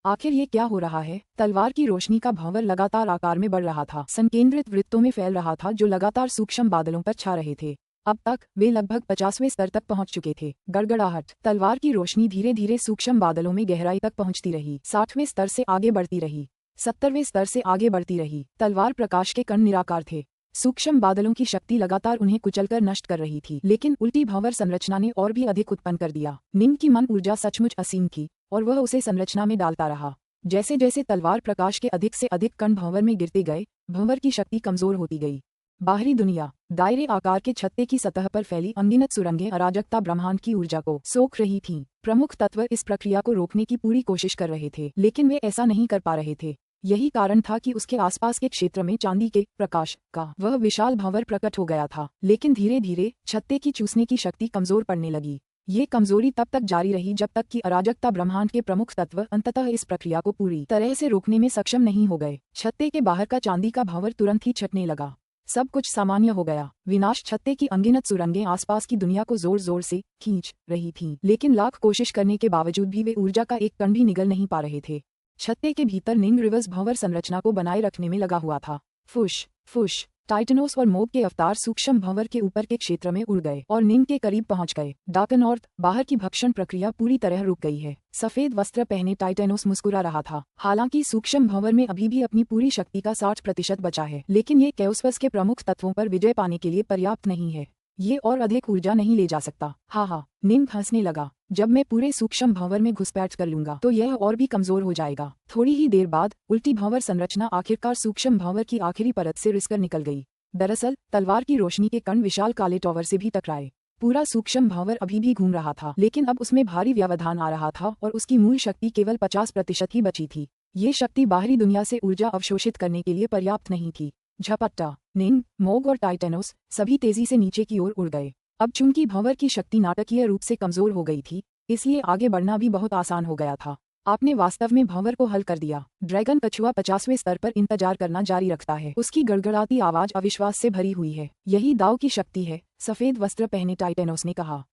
आखिर ये क्या हो रहा है? तलवार की रोशनी का भंवर लगातार आकार में बढ़ रहा था, संकेंद्रित वृत्तों में फैल रहा था जो लगातार सूक्ष्म बादलों पर छा रहे थे। अब तक वे लगभग 50वें स्तर तक पहुंच चुके थे। गड़गड़ाहट। तलवार की रोशनी धीरे धीरे सूक्ष्म बादलों में गहराई तक पहुंचती रही, 60वें स्तर से आगे बढ़ती रही, 70वें स्तर से आगे बढ़ती रही। तलवार प्रकाश के कण निराकार थे। सूक्ष्म बादलों की शक्ति लगातार उन्हें कुचलकर नष्ट कर रही थी, लेकिन उल्टी भंवर संरचना ने और भी अधिक उत्पन्न कर दिया। निंग की मन ऊर्जा सचमुच असीम थी, और वह उसे संरचना में डालता रहा। जैसे जैसे तलवार प्रकाश के अधिक से अधिक कण भंवर में गिरते गए, भंवर की शक्ति कमजोर होती गई। बाहरी दुनिया। दायरे आकार के छत्ते की सतह पर फैली अनगिनत सुरंगें अराजकता ब्रह्मांड की ऊर्जा को सोख रही थीं। प्रमुख तत्व इस प्रक्रिया को रोकने की पूरी कोशिश कर रहे थे, लेकिन वे ऐसा नहीं कर पा रहे थे। यही कारण था कि उसके आसपास के क्षेत्र में चांदी के प्रकाश का वह विशाल भंवर प्रकट हो गया था। लेकिन धीरे धीरे छत्ते की चूसने की शक्ति कमजोर पड़ने लगी। ये कमजोरी तब तक जारी रही जब तक कि अराजकता ब्रह्मांड के प्रमुख तत्व अंततः इस प्रक्रिया को पूरी तरह से रोकने में सक्षम नहीं हो गए। छत्ते के बाहर का चांदी का भंवर तुरंत ही छटने लगा। सब कुछ सामान्य हो गया। विनाश। छत्ते की अनगिनत सुरंगें आसपास की दुनिया को जोर जोर से खींच रही थीं, लेकिन लाख कोशिश करने के बावजूद भी वे ऊर्जा का एक कण भी निगल नहीं पा रहे थे। छत्ते के भीतर निंग रिवर्स भंवर संरचना को बनाए रखने में लगा हुआ था। फुश फुश। टाइटेनोस और मोग के अवतार सूक्ष्म भंवर के ऊपर के क्षेत्र में उड़ गए और निंग के करीब पहुंच गए। डार्कनॉर्थ। बाहर की भक्षण प्रक्रिया पूरी तरह रुक गई है। सफेद वस्त्र पहने टाइटेनोस मुस्कुरा रहा था। हालांकि सूक्ष्म भंवर में अभी भी अपनी पूरी शक्ति का 60% बचा है, लेकिन ये कैओस्फस के प्रमुख तत्वों पर विजय पाने के लिए पर्याप्त नहीं है। ये और अधिक ऊर्जा नहीं ले जा सकता। हा, निंग हंसने लगा। जब मैं पूरे सूक्ष्म भंवर में घुसपैठ कर लूंगा तो यह और भी कमजोर हो जाएगा। थोड़ी ही देर बाद उल्टी भंवर संरचना आखिरकार सूक्ष्म भंवर की आखिरी परत से रिसकर निकल गई। दरअसल तलवार की रोशनी के कण विशाल काले टॉवर से भी टकराए। पूरा सूक्ष्म भंवर अभी भी घूम रहा था, लेकिन अब उसमें भारी व्यवधान आ रहा था और उसकी मूल शक्ति केवल 50% ही बची थी। ये शक्ति बाहरी दुनिया से ऊर्जा अवशोषित करने के लिए पर्याप्त नहीं थी। झपट्टा। निंग, मोग और टाइटेनोस सभी तेजी से नीचे की ओर उड़ गए। अब चूंकि भंवर की शक्ति नाटकीय रूप से कमजोर हो गई थी, इसलिए आगे बढ़ना भी बहुत आसान हो गया था। आपने वास्तव में भंवर को हल कर दिया। ड्रैगन कछुआ 50वें स्तर पर इंतजार करना जारी रखता है। उसकी गड़गड़ाती आवाज अविश्वास से भरी हुई है। यही दाव की शक्ति है, सफेद वस्त्र पहने टाइटेनोस ने कहा।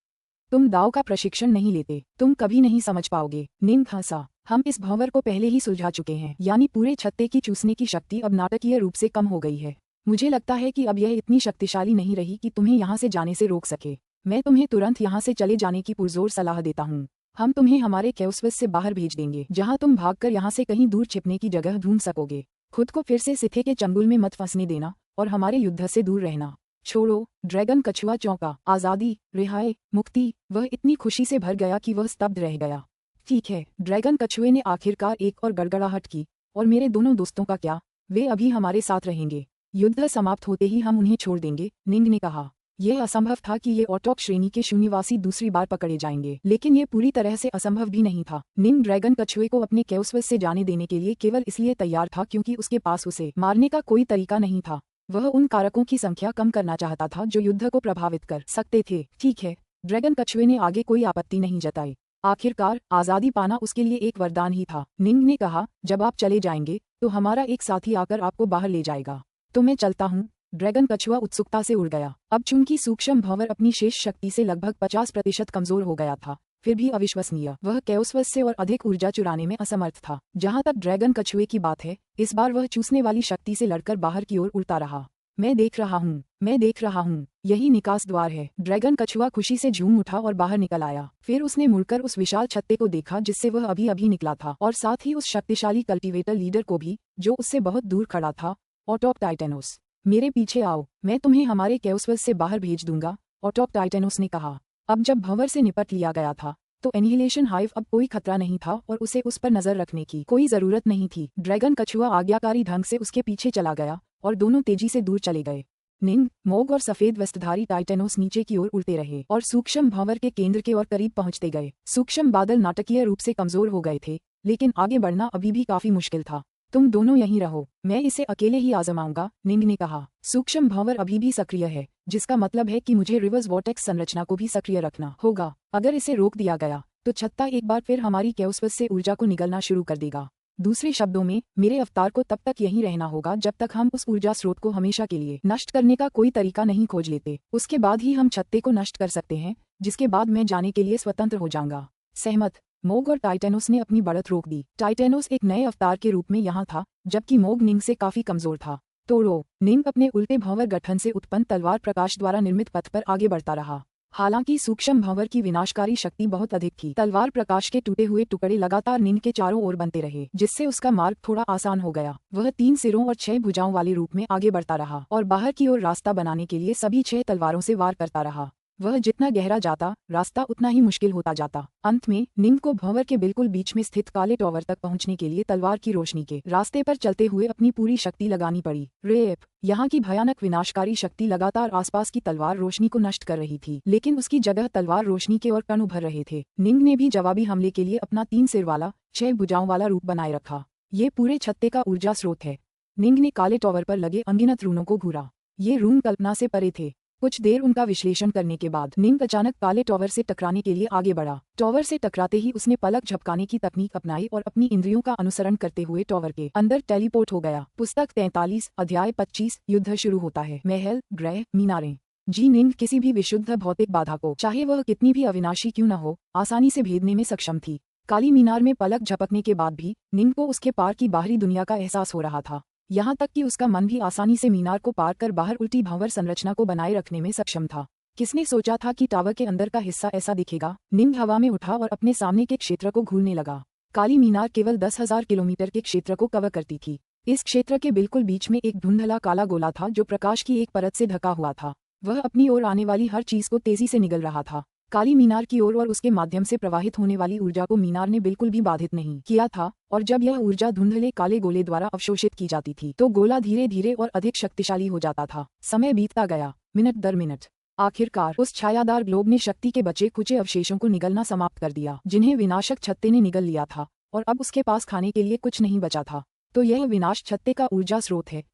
तुम दाव का प्रशिक्षण नहीं लेते, तुम कभी नहीं समझ पाओगे। निंग हंसा। हम इस भंवर को पहले ही सुलझा चुके हैं, यानी पूरे छत्ते की चूसने की शक्ति अब नाटकीय रूप से कम हो गई है। मुझे लगता है कि अब यह इतनी शक्तिशाली नहीं रही कि तुम्हें यहाँ से जाने से रोक सके। मैं तुम्हें तुरंत यहाँ से चले जाने की पुरजोर सलाह देता हूँ। हम तुम्हें हमारे कैओस्फस से बाहर भेज देंगे, जहाँ तुम भागकर यहाँ से कहीं दूर छिपने की जगह ढूंढ सकोगे। खुद को फिर से सिथे के चंगुल में मत फंसने देना और हमारे युद्ध से दूर रहना। छोड़ो। ड्रैगन कछुआ चौंका। आजादी, रिहाई, मुक्ति। वह इतनी खुशी से भर गया कि वह स्तब्ध रह गया। ठीक है, ड्रैगन कछुए ने आखिरकार एक और गड़गड़ाहट की। और मेरे दोनों दोस्तों का क्या? वे अभी हमारे साथ रहेंगे। युद्ध समाप्त होते ही हम उन्हें छोड़ देंगे, निंग ने कहा। यह असंभव था कि ये ऑटोक श्रेणी के शून्यवासी दूसरी बार पकड़े जाएंगे, लेकिन ये पूरी तरह से असंभव भी नहीं था। निंग ड्रैगन कछुए को अपने कैओस्फस से जाने देने के लिए केवल इसलिए तैयार था क्योंकि उसके पास उसे मारने का कोई तरीका नहीं था। वह उन कारकों की संख्या कम करना चाहता था जो युद्ध को प्रभावित कर सकते थे। ठीक है, ड्रैगन कछुए ने आगे कोई आपत्ति नहीं जताई। आखिरकार आजादी पाना उसके लिए एक वरदान ही था। निंग ने कहा, जब आप चले जाएंगे तो हमारा एक साथी आकर आपको बाहर ले जाएगा। तो मैं चलता हूँ। ड्रैगन कछुआ उत्सुकता से उड़ गया। अब चूंकि सूक्ष्म भंवर अपनी शेष शक्ति से लगभग 50% कमजोर हो गया था, फिर भी अविश्वसनीय, वह कैओस्फस से और अधिक ऊर्जा चुराने में असमर्थ था। जहां तक ड्रैगन कछुए की बात है, इस बार वह चूसने वाली शक्ति से लड़कर बाहर की ओर उड़ता रहा। मैं देख रहा हूँ, मैं देख रहा हूँ, यही निकास द्वार है। ड्रैगन कछुआ खुशी से झूम उठा और बाहर निकल आया। फिर उसने मुड़कर उस विशाल छत्ते को देखा जिससे वह अभी अभी निकला था, और साथ ही उस शक्तिशाली कल्टीवेटर लीडर को भी, जो उससे बहुत दूर खड़ा था, ऑटोक टाइटेनोस। मेरे पीछे आओ, मैं तुम्हें हमारे कैओस्वर्स से बाहर भेज दूंगा, ऑटोक टाइटेनोस ने कहा। अब जब भंवर से निपट लिया गया था तो एनिहिलेशन हाइव अब कोई खतरा नहीं था और उसे उस पर नजर रखने की कोई जरूरत नहीं थी। ड्रैगन कछुआ आज्ञाकारी ढंग से उसके पीछे चला गया और दोनों तेजी से दूर चले गए। निंग, मोग और सफेद वस्त्रधारी टाइटेनोस नीचे की ओर उड़ते रहे और सूक्ष्म भंवर के केंद्र के ओर करीब पहुंचते गए। सूक्ष्म बादल नाटकीय रूप से कमजोर हो गए थे, लेकिन आगे बढ़ना अभी भी काफी मुश्किल था। तुम दोनों यहीं रहो, मैं इसे अकेले ही आजमाऊंगा, निंग ने कहा। सूक्ष्म भंवर अभी भी सक्रिय है, जिसका मतलब है कि मुझे रिवर्स वॉर्टेक्स संरचना को भी सक्रिय रखना होगा। अगर इसे रोक दिया गया तो छत्ता एक बार फिर हमारी कैओस्वर्स से ऊर्जा को निगलना शुरू कर देगा। दूसरे शब्दों में, मेरे अवतार को तब तक यहीं रहना होगा जब तक हम उस ऊर्जा स्रोत को हमेशा के लिए नष्ट करने का कोई तरीका नहीं खोज लेते। उसके बाद ही हम छत्ते को नष्ट कर सकते हैं, जिसके बाद मैं जाने के लिए स्वतंत्र हो जाऊंगा। सहमत? मोग और टाइटेनोस ने अपनी बढ़त रोक दी। टाइटेनोस एक नए अवतार के रूप में यहाँ था, जबकि मोग निंग से काफी कमजोर था। तोड़ो! निंग अपने उल्टे भंवर गठन से उत्पन्न तलवार प्रकाश द्वारा निर्मित पथ पर आगे बढ़ता रहा। हालांकि सूक्ष्म भंवर की विनाशकारी शक्ति बहुत अधिक थी। तलवार प्रकाश के टूटे हुए टुकड़े लगातार निंग के चारों ओर बनते रहे, जिससे उसका मार्ग थोड़ा आसान हो गया। वह 3 सिरों और 6 भुजाओं वाले रूप में आगे बढ़ता रहा और बाहर की ओर रास्ता बनाने के लिए सभी 6 तलवारों से वार करता रहा। वह जितना गहरा जाता, रास्ता उतना ही मुश्किल होता जाता। अंत में निंग को भंवर के बिल्कुल बीच में स्थित काले टॉवर तक पहुंचने के लिए तलवार की रोशनी के रास्ते पर चलते हुए अपनी पूरी शक्ति लगानी पड़ी। रेप! यहाँ की भयानक विनाशकारी शक्ति लगातार आसपास की तलवार रोशनी को नष्ट कर रही थी, लेकिन उसकी जगह तलवार रोशनी के और कण उभर रहे थे। निंग ने भी जवाबी हमले के लिए अपना 3 सिर वाला, 6 भुजाओं वाला रूप बनाए रखा। ये पूरे छत्ते का ऊर्जा स्रोत है। निंग ने काले टॉवर पर लगे अनगिनत रूनों को घूरा। ये रून कल्पना से परे थे। कुछ देर उनका विश्लेषण करने के बाद निंग अचानक काले टॉवर से टकराने के लिए आगे बढ़ा। टॉवर से टकराते ही उसने पलक झपकाने की तकनीक अपनाई और अपनी इंद्रियों का अनुसरण करते हुए टॉवर के अंदर टेलीपोर्ट हो गया। पुस्तक 43, अध्याय 25, युद्ध शुरू होता है। महल, ग्रह, मीनारें। जी निंग किसी भी विशुद्ध भौतिक बाधा को, चाहे वह कितनी भी अविनाशी क्यों न हो, आसानी से भेदने में सक्षम थी। काली मीनार में पलक झपकने के बाद भी निंग को उसके पार की बाहरी दुनिया का एहसास हो रहा था। यहाँ तक कि उसका मन भी आसानी से मीनार को पार कर बाहर उल्टी भंवर संरचना को बनाए रखने में सक्षम था। किसने सोचा था कि टावर के अंदर का हिस्सा ऐसा दिखेगा? निंग हवा में उठा और अपने सामने के क्षेत्र को घूरने लगा। काली मीनार केवल 10,000 किलोमीटर के क्षेत्र को कवर करती थी। इस क्षेत्र के बिल्कुल बीच में एक धुंधला काला गोला था जो प्रकाश की एक परत से ढका हुआ था। वह अपनी ओर आने वाली हर चीज को तेजी से निगल रहा था। काली मीनार की ओर और उसके माध्यम से प्रवाहित होने वाली ऊर्जा को मीनार ने बिल्कुल भी बाधित नहीं किया था, और जब यह ऊर्जा धुंधले काले गोले द्वारा अवशोषित की जाती थी तो गोला धीरे धीरे और अधिक शक्तिशाली हो जाता था। समय बीतता गया, मिनट दर मिनट। आखिरकार उस छायादार ग्लोब ने शक्ति के बचे कुचे अवशेषों को निगलना समाप्त कर दिया, जिन्हें विनाशक छत्ते ने निगल लिया था, और अब उसके पास खाने के लिए कुछ नहीं बचा था। तो यह विनाश छत्ते का ऊर्जा स्रोत है?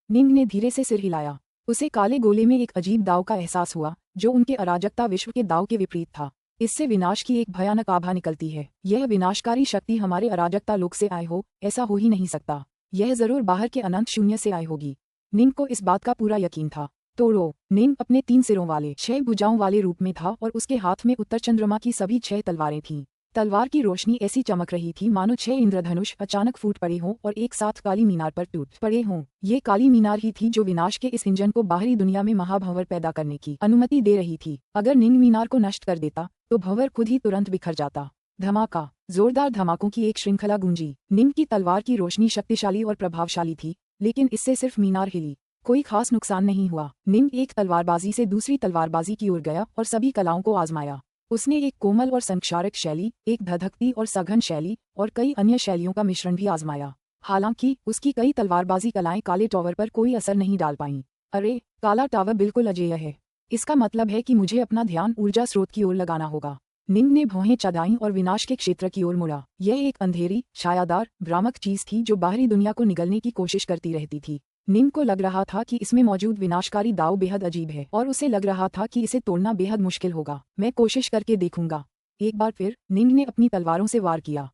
निंग ने धीरे से सिर हिलाया। उसे काले गोले में एक अजीब दाव का एहसास हुआ, जो उनके अराजकता विश्व के दाव के विपरीत था। इससे विनाश की एक भयानक आभा निकलती है। यह विनाशकारी शक्ति हमारे अराजकता लोक से आए हो, ऐसा हो ही नहीं सकता। यह जरूर बाहर के अनंत शून्य से आई होगी। निंग को इस बात का पूरा यकीन था। तोड़ो! निंग अपने 3 सिरों वाले, 6 भुजाओं वाले रूप में था और उसके हाथ में उत्तर चंद्रमा की सभी 6 तलवारें थीं। तलवार की रोशनी ऐसी चमक रही थी मानो 6 इंद्रधनुष अचानक फूट पड़े हों और एक साथ काली मीनार पर टूट पड़े हों। ये काली मीनार ही थी जो विनाश के इस इंजन को बाहरी दुनिया में महाभंवर पैदा करने की अनुमति दे रही थी। अगर निंग मीनार को नष्ट कर देता तो भंवर खुद ही तुरंत बिखर जाता। धमाका! जोरदार धमाकों की एक श्रृंखला गूंजी। निंग की तलवार की रोशनी शक्तिशाली और प्रभावशाली थी, लेकिन इससे सिर्फ मीनार हिली, कोई खास नुकसान नहीं हुआ। निंग एक तलवारबाजी से दूसरी तलवारबाजी की ओर गया और सभी कलाओं को आजमाया। उसने एक कोमल और संक्षारक शैली, एक धधकती और सघन शैली और कई अन्य शैलियों का मिश्रण भी आजमाया। हालांकि उसकी कई तलवारबाजी कलाएं काले टावर पर कोई असर नहीं डाल पाईं। अरे, काला टावर बिल्कुल अजेय है। इसका मतलब है कि मुझे अपना ध्यान ऊर्जा स्रोत की ओर लगाना होगा। निंग ने भौहें चढ़ाईं और विनाश के क्षेत्र की ओर मुड़ा। यह एक अंधेरी, छायादार, भ्रामक चीज थी जो बाहरी दुनिया को निगलने की कोशिश करती रहती थी। निंग को लग रहा था कि इसमें मौजूद विनाशकारी दाव बेहद अजीब है और उसे लग रहा था कि इसे तोड़ना बेहद मुश्किल होगा। मैं कोशिश करके देखूंगा। एक बार फिर निंग ने अपनी तलवारों से वार किया।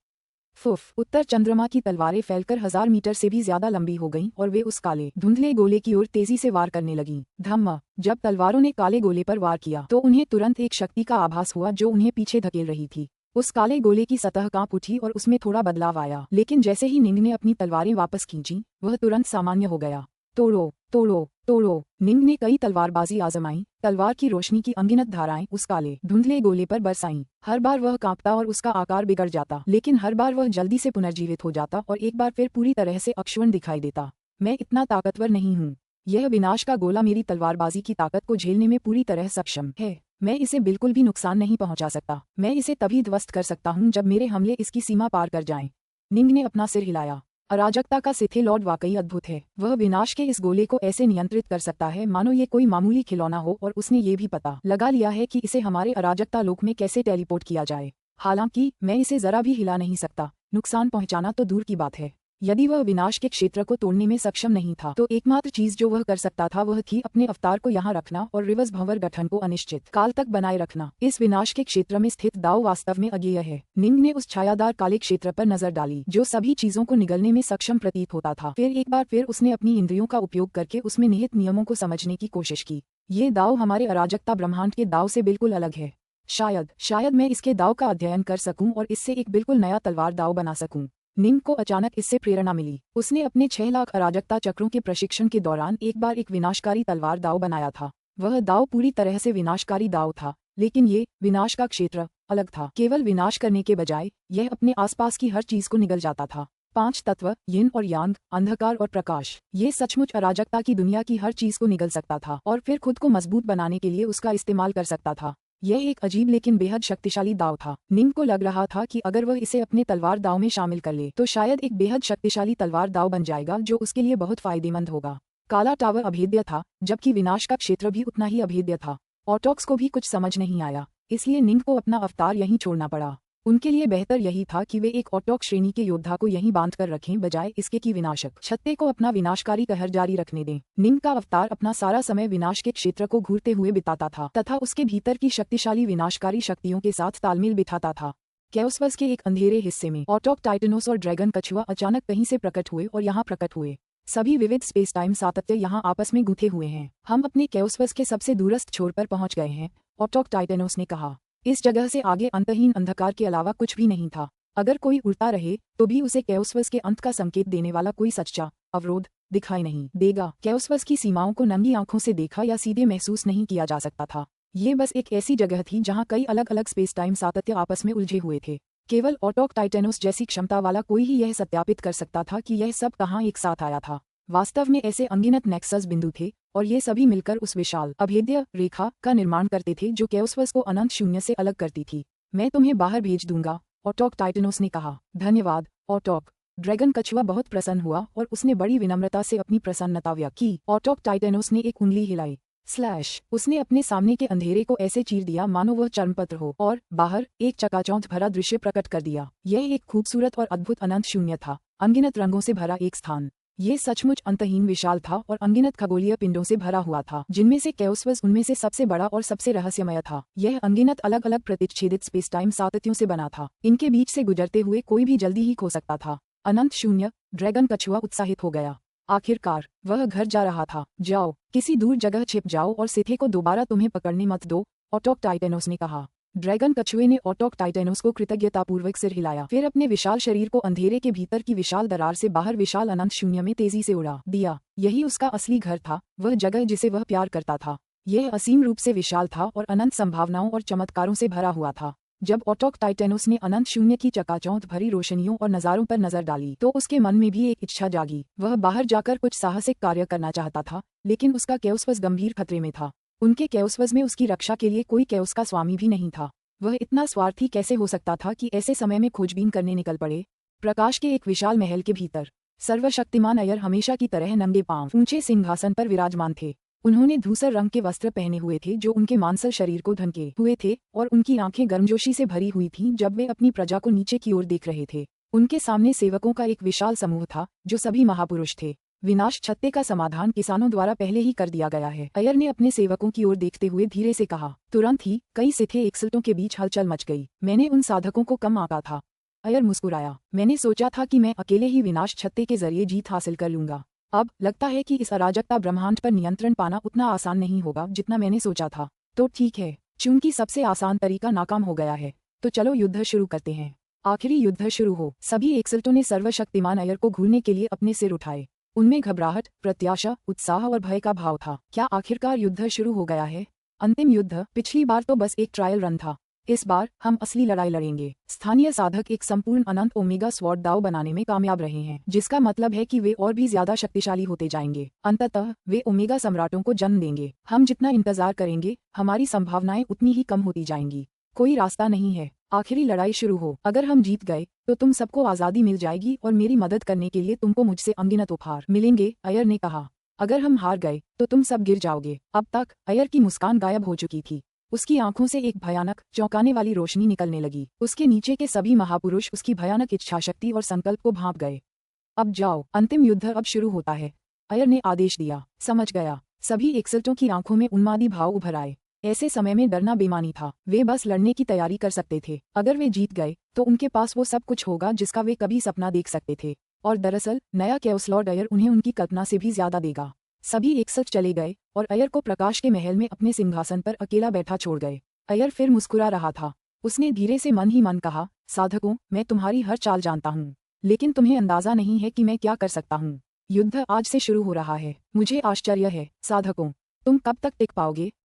फुफ! उत्तर चंद्रमा की तलवारें फैलकर 1000 मीटर से भी ज्यादा लंबी हो गईं और वे उस काले धुंधले गोले की ओर तेजी से वार करने लगीं। धम्म! जब तलवारों ने काले गोले पर वार किया तो उन्हें तुरंत एक शक्ति का आभास हुआ जो उन्हें पीछे धकेल रही थी। उस काले गोले की सतह कांप उठी और उसमें थोड़ा बदलाव आया, लेकिन जैसे ही निंग ने अपनी तलवारें वापस खींची, वह तुरंत सामान्य हो गया। तोड़ो! तोड़ो! तोड़ो! निंग ने कई तलवारबाजी आजमाई। तलवार की रोशनी की अनगिनत धाराएं उस काले धुंधले गोले पर बरसाईं। हर बार वह कांपता और उसका आकार बिगड़ जाता, लेकिन हर बार वह जल्दी से पुनर्जीवित हो जाता और एक बार फिर पूरी तरह से अक्षुण्ण दिखाई देता। मैं इतना ताकतवर नहीं हूँ। यह विनाश का गोला मेरी तलवारबाजी की ताकत को झेलने में पूरी तरह सक्षम है। मैं इसे बिल्कुल भी नुकसान नहीं पहुंचा सकता। मैं इसे तभी ध्वस्त कर सकता हूं जब मेरे हमले इसकी सीमा पार कर जाएं। निंग ने अपना सिर हिलाया। अराजकता का सिथे लॉर्ड वाकई अद्भुत है। वह विनाश के इस गोले को ऐसे नियंत्रित कर सकता है मानो ये कोई मामूली खिलौना हो, और उसने ये भी पता लगा लिया है कि इसे हमारे अराजकता लोक में कैसे टेलीपोर्ट किया जाए। हालांकि मैं इसे जरा भी हिला नहीं सकता, नुकसान पहुंचाना तो दूर की बात है। यदि वह विनाश के क्षेत्र को तोड़ने में सक्षम नहीं था तो एकमात्र चीज जो वह कर सकता था वह थी अपने अवतार को यहाँ रखना और रिवर्स भंवर गठन को अनिश्चित काल तक बनाए रखना। इस विनाश के क्षेत्र में स्थित दाव वास्तव में अज्ञेय है। निंग ने उस छायादार काले क्षेत्र पर नजर डाली जो सभी चीजों को निगलने में सक्षम प्रतीत होता था। फिर एक बार फिर उसने अपनी इंद्रियों का उपयोग करके उसमें निहित नियमों को समझने की कोशिश की। ये दाव हमारे अराजकता ब्रह्मांड के दाव से बिल्कुल अलग है। शायद मैं इसके दाव का अध्ययन कर सकूं और इससे एक बिल्कुल नया तलवार दाव बना सकूं। निंग को अचानक इससे प्रेरणा मिली। उसने अपने 6 लाख अराजकता चक्रों के प्रशिक्षण के दौरान एक बार एक विनाशकारी तलवार दाव बनाया था। वह दाव पूरी तरह से विनाशकारी दाव था, लेकिन ये विनाश का क्षेत्र अलग था। केवल विनाश करने के बजाय यह अपने आसपास की हर चीज को निगल जाता था। 5 तत्व, यिन और यांग, अंधकार और प्रकाश, ये सचमुच अराजकता की दुनिया की हर चीज को निगल सकता था और फिर खुद को मजबूत बनाने के लिए उसका इस्तेमाल कर सकता था। यह एक अजीब लेकिन बेहद शक्तिशाली दाव था। निंग को लग रहा था कि अगर वह इसे अपने तलवार दाव में शामिल कर ले तो शायद एक बेहद शक्तिशाली तलवार दाव बन जाएगा जो उसके लिए बहुत फायदेमंद होगा। काला टावर अभेद्य था, जबकि विनाश का क्षेत्र भी उतना ही अभेद्य था। ऑटोक्स को भी कुछ समझ नहीं आया, इसलिए निंग को अपना अवतार यहीं छोड़ना पड़ा। उनके लिए बेहतर यही था कि वे एक ऑटोक श्रेणी के योद्धा को यहीं बांध कर रखें, बजाय इसके कि विनाशक छत्ते को अपना विनाशकारी कहर जारी रखने दें। निंग का अवतार अपना सारा समय विनाश के क्षेत्र को घूरते हुए बिताता था तथा उसके भीतर की शक्तिशाली विनाशकारी शक्तियों के साथ तालमेल बिठाता था। कैओसवर्स के एक अंधेरे हिस्से में ऑटोक टाइटेनोस और ड्रैगन कछुआ अचानक कहीं से प्रकट हुए और यहाँ प्रकट हुए। सभी विविध स्पेस टाइम सातत्य यहाँ आपस में गुथे हुए हैं। हम अपने कैओसवर्स के सबसे दूरस्थ छोर पर पहुंच गए हैं, ऑटोक टाइटेनोस ने कहा। इस जगह से आगे अंतहीन अंधकार के अलावा कुछ भी नहीं था। अगर कोई उड़ता रहे तो भी उसे कैओसवर्स के अंत का संकेत देने वाला कोई सच्चा अवरोध दिखाई नहीं देगा। कैओसवर्स की सीमाओं को नंगी आंखों से देखा या सीधे महसूस नहीं किया जा सकता था। ये बस एक ऐसी जगह थी जहाँ कई अलग अलग स्पेस टाइम सातत्य आपस में उलझे हुए थे। केवल ऑटोक टाइटेनोस जैसी क्षमता वाला कोई ही यह सत्यापित कर सकता था कि यह सब कहाँ एक साथ आया था। वास्तव में ऐसे अनगिनत नेक्सस बिंदु थे और ये सभी मिलकर उस विशाल अभेद्य रेखा का निर्माण करते थे जो कैओसवर्स को अनंत शून्य से अलग करती थी। मैं तुम्हें बाहर भेज दूंगा, ऑटोक टाइटेनोस ने कहा। धन्यवाद ऑटोक। ड्रैगन कछुआ बहुत प्रसन्न हुआ और उसने बड़ी विनम्रता से अपनी प्रसन्नता व्यक्त की। ऑटोक टाइटेनोस ने एक उंगली हिलाई। उसने अपने सामने के अंधेरे को ऐसे चीर दिया मानो वह चर्मपत्र हो और बाहर एक चकाचौंध भरा दृश्य प्रकट कर दिया। यह एक खूबसूरत और अद्भुत अनंत शून्य था, अनगिनत रंगों से भरा एक स्थान। ये सचमुच अंतहीन विशाल था और अनगिनत खगोलीय पिंडों से भरा हुआ था, जिनमें से कैओसवर्स उनमें से सबसे बड़ा और सबसे रहस्यमय था। यह अनगिनत अलग अलग प्रतिच्छेदित स्पेस टाइम सातत्यों से बना था। इनके बीच से गुजरते हुए कोई भी जल्दी ही खो सकता था। अनंत शून्य। ड्रैगन कछुआ उत्साहित हो गया। आखिरकार वह घर जा रहा था। जाओ, किसी दूर जगह छिप जाओ और सिथे को दोबारा तुम्हें पकड़ने मत दो, ऑटोक टाइटेनोस ने कहा। ड्रैगन कछुए ने ऑटोक टाइटेनोस को कृतज्ञतापूर्वक सिर हिलाया, फिर अपने विशाल शरीर को अंधेरे के भीतर की विशाल दरार से बाहर विशाल अनंत शून्य में तेजी से उड़ा दिया। यही उसका असली घर था, वह जगह जिसे वह प्यार करता था। यह असीम रूप से विशाल था और अनंत संभावनाओं और चमत्कारों से भरा हुआ था। जब ऑटोक टाइटेनोस ने अनंत शून्य की चकाचौंध भरी रोशनियों और नजारों पर नजर डाली तो उसके मन में भी एक इच्छा जागी। वह बाहर जाकर कुछ साहसिक कार्य करना चाहता था, लेकिन उसका कैओसवर्स गंभीर खतरे में था। उनके कैओसवर्स में उसकी रक्षा के लिए कोई कैओस का स्वामी भी नहीं था। वह इतना स्वार्थी कैसे हो सकता था कि ऐसे समय में खोजबीन करने निकल पड़े। प्रकाश के एक विशाल महल के भीतर सर्वशक्तिमान अयर हमेशा की तरह नंगे पांव ऊंचे सिंहासन पर विराजमान थे। उन्होंने धूसर रंग के वस्त्र पहने हुए थे जो उनके मांसल शरीर को ढंके हुए थे और उनकी आंखें गर्मजोशी से भरी हुई थीं जब वे अपनी प्रजा को नीचे की ओर देख रहे थे। उनके सामने सेवकों का एक विशाल समूह था जो सभी महापुरुष थे। विनाश छत्ते का समाधान किसानों द्वारा पहले ही कर दिया गया है, अयर ने अपने सेवकों की ओर देखते हुए धीरे से कहा। तुरंत ही कई सिथे एक्सल्टों के बीच हलचल मच गई। मैंने उन साधकों को कम आंका था। अयर मुस्कुराया। मैंने सोचा था कि मैं अकेले ही विनाश छत्ते के जरिए जीत हासिल कर लूंगा। अब लगता है कि इस अराजकता ब्रह्मांड पर नियंत्रण पाना उतना आसान नहीं होगा जितना मैंने सोचा था। तो ठीक है, चूंकि सबसे आसान तरीका नाकाम हो गया है तो चलो युद्ध शुरू करते हैं। आखिरी युद्ध शुरू हो। सभी एक्सल्टों ने सर्वशक्तिमान अयर को घूरने के लिए अपने सिर उठाए। उनमें घबराहट, प्रत्याशा, उत्साह और भय का भाव था। क्या आखिरकार युद्ध शुरू हो गया है? अंतिम युद्ध? पिछली बार तो बस एक ट्रायल रन था। इस बार हम असली लड़ाई लड़ेंगे। स्थानीय साधक एक संपूर्ण अनंत ओमेगा स्वॉर्ड दाव बनाने में कामयाब रहे हैं, जिसका मतलब है कि वे और भी ज्यादा शक्तिशाली होते जाएंगे। अंततः वे ओमेगा सम्राटों को जन्म देंगे। हम जितना इंतजार करेंगे, हमारी संभावनाएं उतनी ही कम होती जाएंगी। कोई रास्ता नहीं है। आखिरी लड़ाई शुरू हो। अगर हम जीत गए तो तुम सबको आजादी मिल जाएगी और मेरी मदद करने के लिए तुमको मुझसे अनगिनत उपहार मिलेंगे, अयर ने कहा। अगर हम हार गए तो तुम सब गिर जाओगे। अब तक अयर की मुस्कान गायब हो चुकी थी। उसकी आंखों से एक भयानक, चौंकाने वाली रोशनी निकलने लगी। उसके नीचे के सभी महापुरुष उसकी भयानक इच्छाशक्ति और संकल्प को भांप गए। अब जाओ, अंतिम युद्ध अब शुरू होता है, अयर ने आदेश दिया। समझ गया। सभी एक्सल्टों की आंखों में उन्मादी भाव उभर आए। ऐसे समय में डरना बेमानी था। वे बस लड़ने की तैयारी कर सकते थे। अगर वे जीत गए तो उनके पास वो सब कुछ होगा जिसका वे कभी सपना देख सकते थे। और दरअसल नया केओस लॉर्ड अयर उन्हें उनकी कल्पना से भी ज्यादा देगा। सभी एक्सल्ट चले गए और अयर को प्रकाश के महल में अपने सिंहासन पर अकेला बैठा छोड़ गए। अयर फिर मुस्कुरा रहा था। उसने धीरे से मन ही मन कहा, साधकों, मैं तुम्हारी हर चाल जानता हूँ, लेकिन तुम्हें अंदाजा नहीं है कि मैं क्या कर सकता हूँ। युद्ध आज से शुरू हो रहा है। मुझे आश्चर्य है, साधकों, तुम कब तक टिक पाओगे।